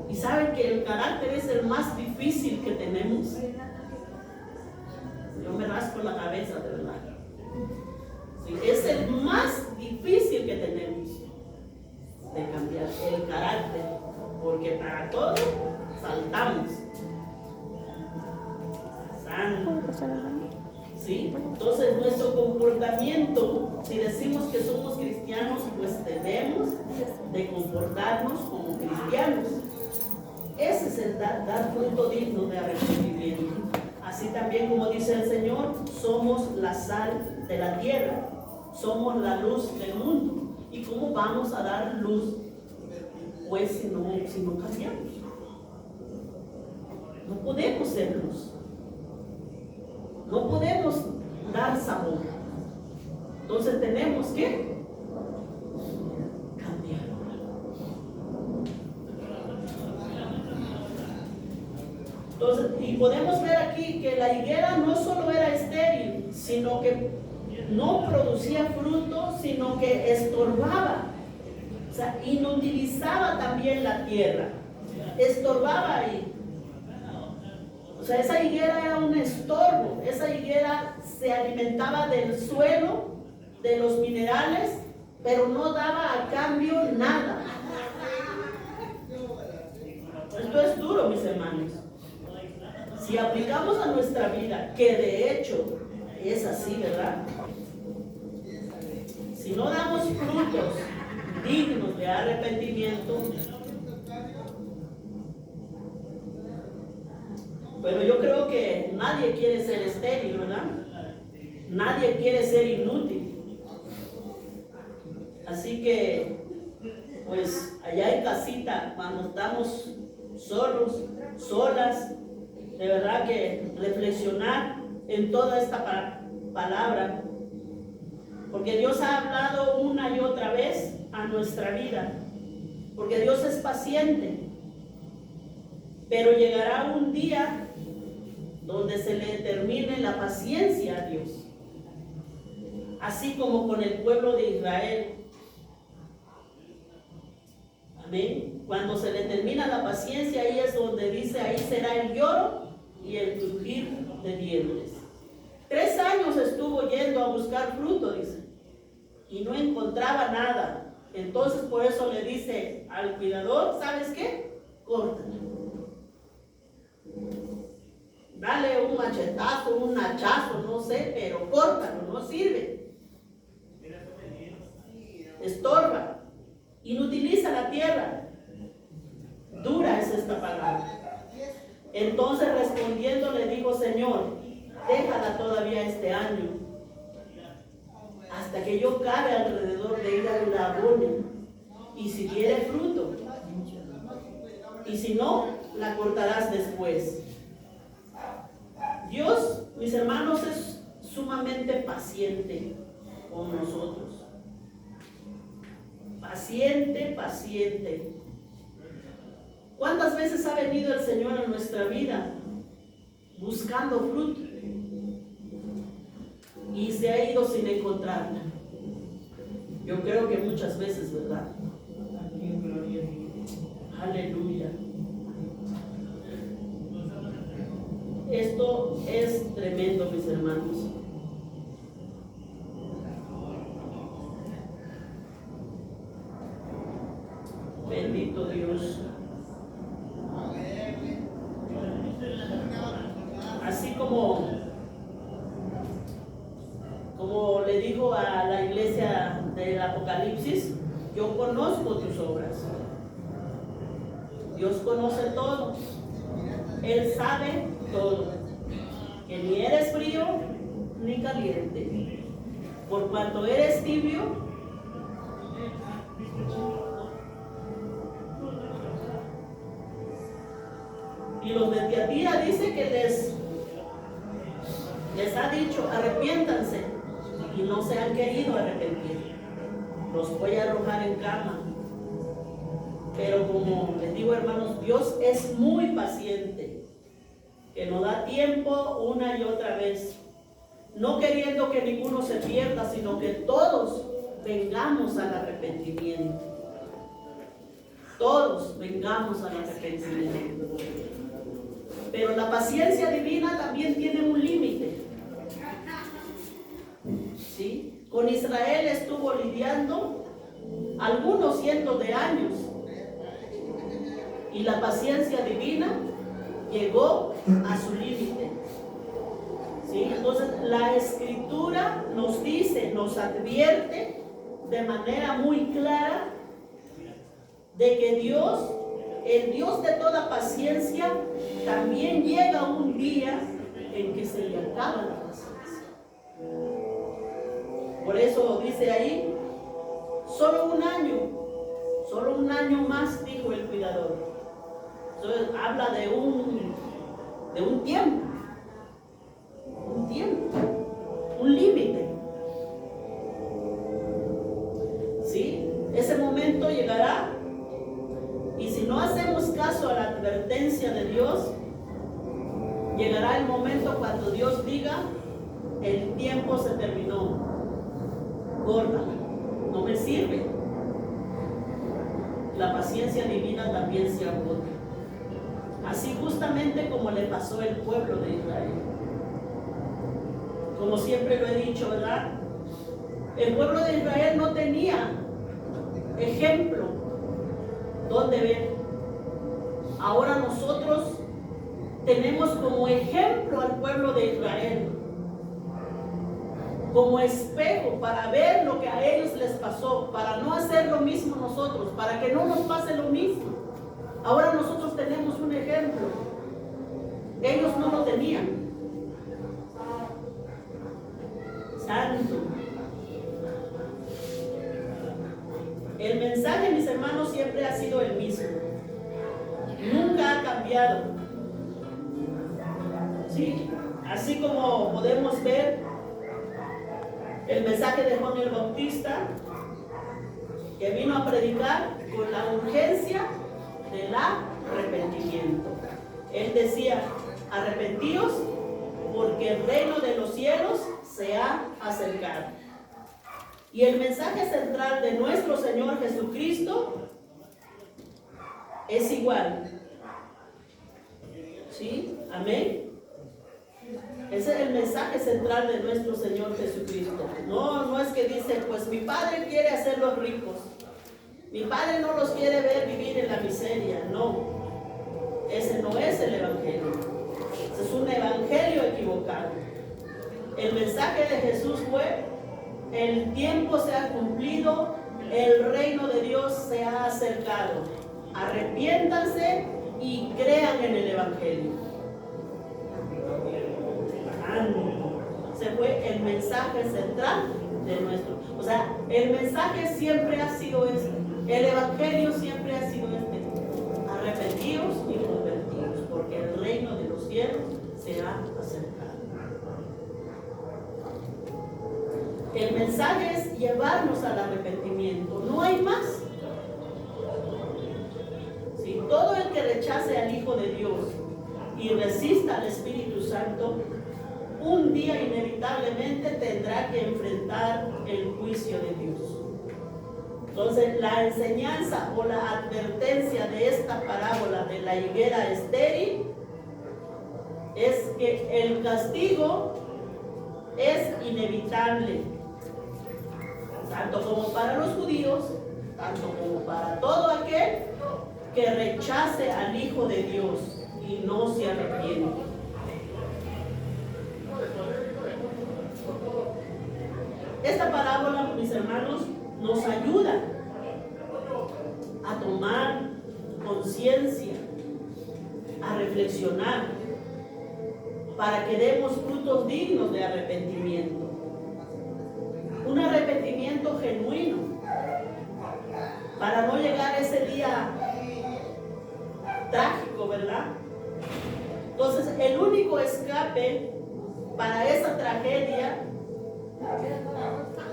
Y saben que el carácter es el más difícil que tenemos. Yo me rasco la cabeza, de verdad. Sí, es el más difícil que tenemos de cambiar, el carácter. Porque para todo saltamos. ¿Sí? Entonces nuestro comportamiento, si decimos que somos cristianos, pues debemos de comportarnos como cristianos. Ese es el dar fruto digno de arrepentimiento. Así también como dice el Señor, somos la sal de la tierra, somos la luz del mundo. ¿Y cómo vamos a dar luz? Pues si no cambiamos. No podemos ser luz. No podemos dar sabor. Entonces tenemos que cambiar. Entonces, y podemos ver aquí que la higuera no solo era estéril, sino que no producía fruto, sino que estorbaba. O sea, inutilizaba también la tierra. Estorbaba ahí. O sea, esa higuera era un estorbo. Esa higuera se alimentaba del suelo, de los minerales, pero no daba a cambio nada. Esto es duro, mis hermanos. Si aplicamos a nuestra vida, que de hecho es así, ¿verdad? Si no damos frutos dignos de arrepentimiento, pero yo creo que nadie quiere ser estéril, ¿verdad? Nadie quiere ser inútil. Así que, pues allá en casita, cuando estamos solos, solas, de verdad que reflexionar en toda esta palabra, porque Dios ha hablado una y otra vez a nuestra vida, porque Dios es paciente, pero llegará un día donde se le termine la paciencia a Dios, así como con el pueblo de Israel. Amén. Cuando se le termina la paciencia, ahí es donde dice, ahí será el lloro y el crujir de dientes. 3 años estuvo yendo a buscar fruto, dice, y no encontraba nada. Entonces por eso le dice al cuidador, ¿sabes qué? Córtalo. Dale un machetazo, un hachazo, no sé, pero córtalo, no sirve. Estorba, inutiliza la tierra. Dura es esta palabra. Entonces respondiendo le dijo, Señor, déjala todavía este año, hasta que yo cabe alrededor de ella la abone, y si diere fruto, y si no, la cortarás después. Dios, mis hermanos, es sumamente paciente con nosotros. Paciente, paciente. ¿Cuántas veces ha venido el Señor a nuestra vida buscando fruto y se ha ido sin encontrarla? Yo creo que muchas veces, ¿verdad? Aleluya. Esto es tremendo, mis hermanos. Bendito Dios. Así como le dijo a la iglesia del Apocalipsis, yo conozco tus obras. Dios conoce todo. Él sabe todo. Que ni eres frío ni caliente. Por cuanto eres tibio, y los de Tiatira dice que les ha dicho, arrepiéntanse, y no se han querido arrepentir. Los voy a arrojar en cama. Pero como les digo, hermanos, Dios es muy paciente, que nos da tiempo una y otra vez, no queriendo que ninguno se pierda, sino que todos vengamos al arrepentimiento. Todos vengamos al arrepentimiento. Pero la paciencia divina también tiene un límite. ¿Sí? Con Israel estuvo lidiando algunos cientos de años. Y la paciencia divina llegó a su límite. ¿Sí? Entonces la Escritura nos dice, nos advierte de manera muy clara de que Dios, el Dios de toda paciencia, también llega un día en que se le acaba la paciencia. Por eso dice ahí, solo un año más, dijo el cuidador. Entonces habla de un tiempo, un límite. ¿Sí? Ese momento llegará, y si no hacemos caso a la advertencia de Dios, llegará el momento cuando Dios diga, el tiempo se terminó, córtala, no me sirve. La paciencia divina también se agota. Así justamente como le pasó al pueblo de Israel. Como siempre lo he dicho, ¿verdad? El pueblo de Israel no tenía ejemplo donde ver. Ahora nosotros tenemos como ejemplo al pueblo de Israel, como espejo para ver lo que a ellos les pasó, para no hacer lo mismo nosotros, para que no nos pase lo mismo. Ahora nosotros tenemos un ejemplo. Ellos no lo tenían. Santo. El mensaje, mis hermanos, siempre ha sido el mismo. Nunca ha cambiado. ¿Sí? Así como podemos ver el mensaje de Juan el Bautista, que vino a predicar con la urgencia del arrepentimiento. Él decía: arrepentíos porque el reino de los cielos se ha acercado. Y el mensaje central de nuestro Señor Jesucristo es igual. ¿Sí? Amén. Ese es el mensaje central de nuestro Señor Jesucristo. No es que dice, pues mi Padre quiere hacerlos ricos. Mi Padre no los quiere ver vivir en la miseria. No. Ese no es el Evangelio. Ese es un evangelio equivocado. El mensaje de Jesús fue: el tiempo se ha cumplido, el reino de Dios se ha acercado. Arrepiéntanse y crean en el Evangelio. Ese fue el mensaje central de nuestro. O sea, el mensaje siempre ha sido este. El Evangelio siempre ha sido este: arrepentidos y convertidos, porque el reino de los cielos se ha acercado. El mensaje es llevarnos al arrepentimiento, no hay más. Si todo el que rechace al Hijo de Dios y resista al Espíritu Santo, un día inevitablemente tendrá que enfrentar el juicio de Dios. Entonces, la enseñanza o la advertencia de esta parábola de la higuera estéril es que el castigo es inevitable, tanto como para los judíos, tanto como para todo aquel que rechace al Hijo de Dios y no se arrepiente. Esta parábola, mis hermanos, nos ayuda a tomar conciencia, a reflexionar, para que demos frutos dignos de arrepentimiento. Un arrepentimiento genuino, para no llegar a ese día trágico, ¿verdad? Entonces, el único escape para esa tragedia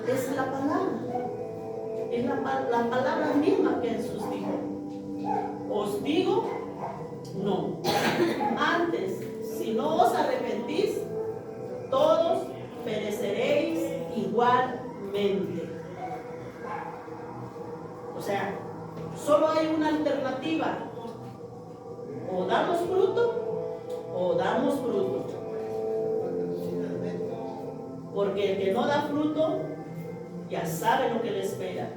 es la palabra. Es la palabra misma que Jesús dijo: os digo no. Antes, si no os arrepentís, todos pereceréis igualmente. O sea, solo hay una alternativa: o damos fruto o damos fruto. Porque el que no da fruto ya sabe lo que le espera.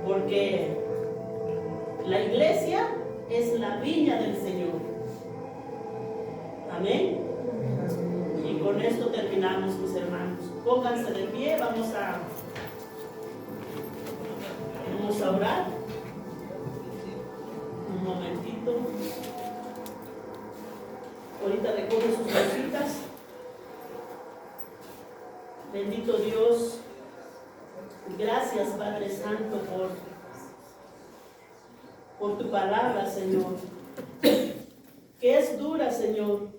Porque la iglesia es la viña del Señor. Amén. Y con esto terminamos, mis hermanos. Pónganse de pie, vamos a orar. Un momentito. Ahorita recoge sus cositas. Bendito Dios, gracias Padre Santo por tu palabra, Señor, que es dura, Señor.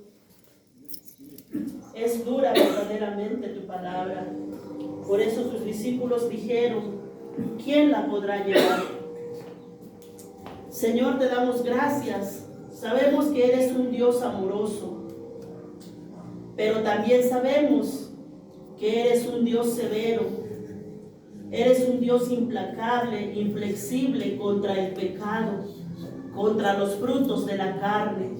Es dura verdaderamente tu palabra. Por eso tus discípulos dijeron: ¿quién la podrá llevar? Señor, te damos gracias. Sabemos que eres un Dios amoroso, pero también sabemos que eres un Dios severo. Eres un Dios implacable, inflexible contra el pecado, contra los frutos de la carne.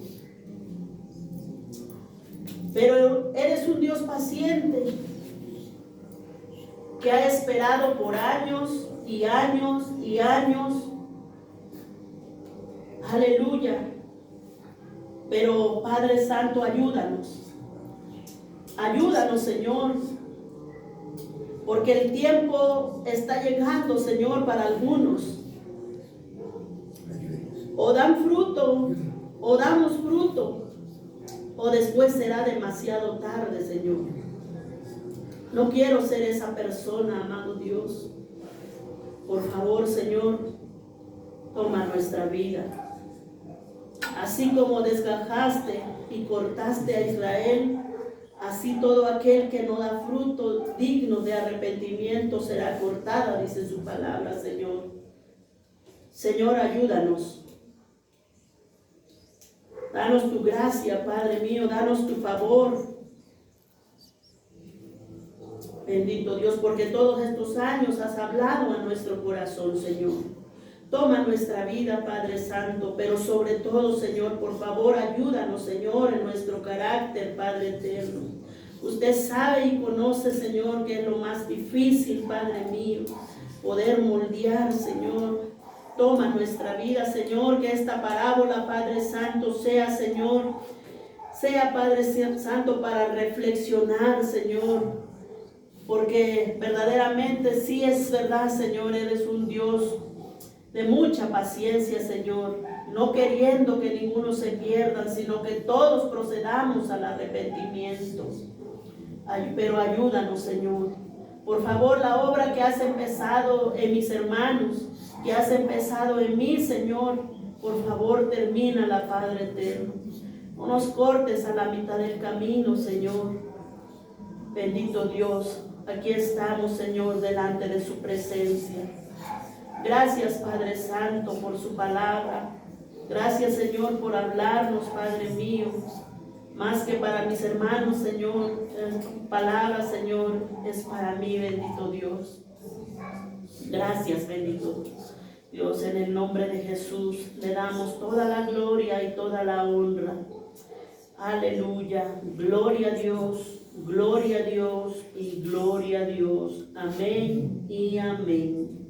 Pero eres un Dios paciente, que ha esperado por años y años y años. Aleluya. Pero Padre Santo, ayúdanos. Ayúdanos, Señor, porque el tiempo está llegando, Señor, para algunos. O dan fruto, o damos fruto, o después será demasiado tarde, Señor. No quiero ser esa persona, amado Dios. Por favor, Señor, toma nuestra vida. Así como desgajaste y cortaste a Israel, así todo aquel que no da fruto digno de arrepentimiento será cortada, dice su palabra, Señor. Señor, ayúdanos. Danos tu gracia, Padre mío, danos tu favor. Bendito Dios, porque todos estos años has hablado a nuestro corazón, Señor. Toma nuestra vida, Padre Santo, pero sobre todo, Señor, por favor, ayúdanos, Señor, en nuestro carácter, Padre eterno. Usted sabe y conoce, Señor, que es lo más difícil, Padre mío, poder moldear, Señor. Toma nuestra vida, Señor, que esta parábola, Padre Santo, sea, Señor, sea, Padre Santo, para reflexionar, Señor, porque verdaderamente sí es verdad, Señor, eres un Dios de mucha paciencia, Señor, no queriendo que ninguno se pierda, sino que todos procedamos al arrepentimiento. Pero ayúdanos, Señor. Por favor, la obra que has empezado en mis hermanos, que has empezado en mí, Señor, por favor, termínala, Padre eterno. No nos cortes a la mitad del camino, Señor. Bendito Dios, aquí estamos, Señor, delante de su presencia. Gracias, Padre Santo, por su palabra. Gracias, Señor, por hablarnos, Padre mío. Más que para mis hermanos, Señor, tu palabra, Señor, es para mí, bendito Dios. Gracias, bendito Dios, en el nombre de Jesús le damos toda la gloria y toda la honra. Aleluya, gloria a Dios y gloria a Dios. Amén y amén.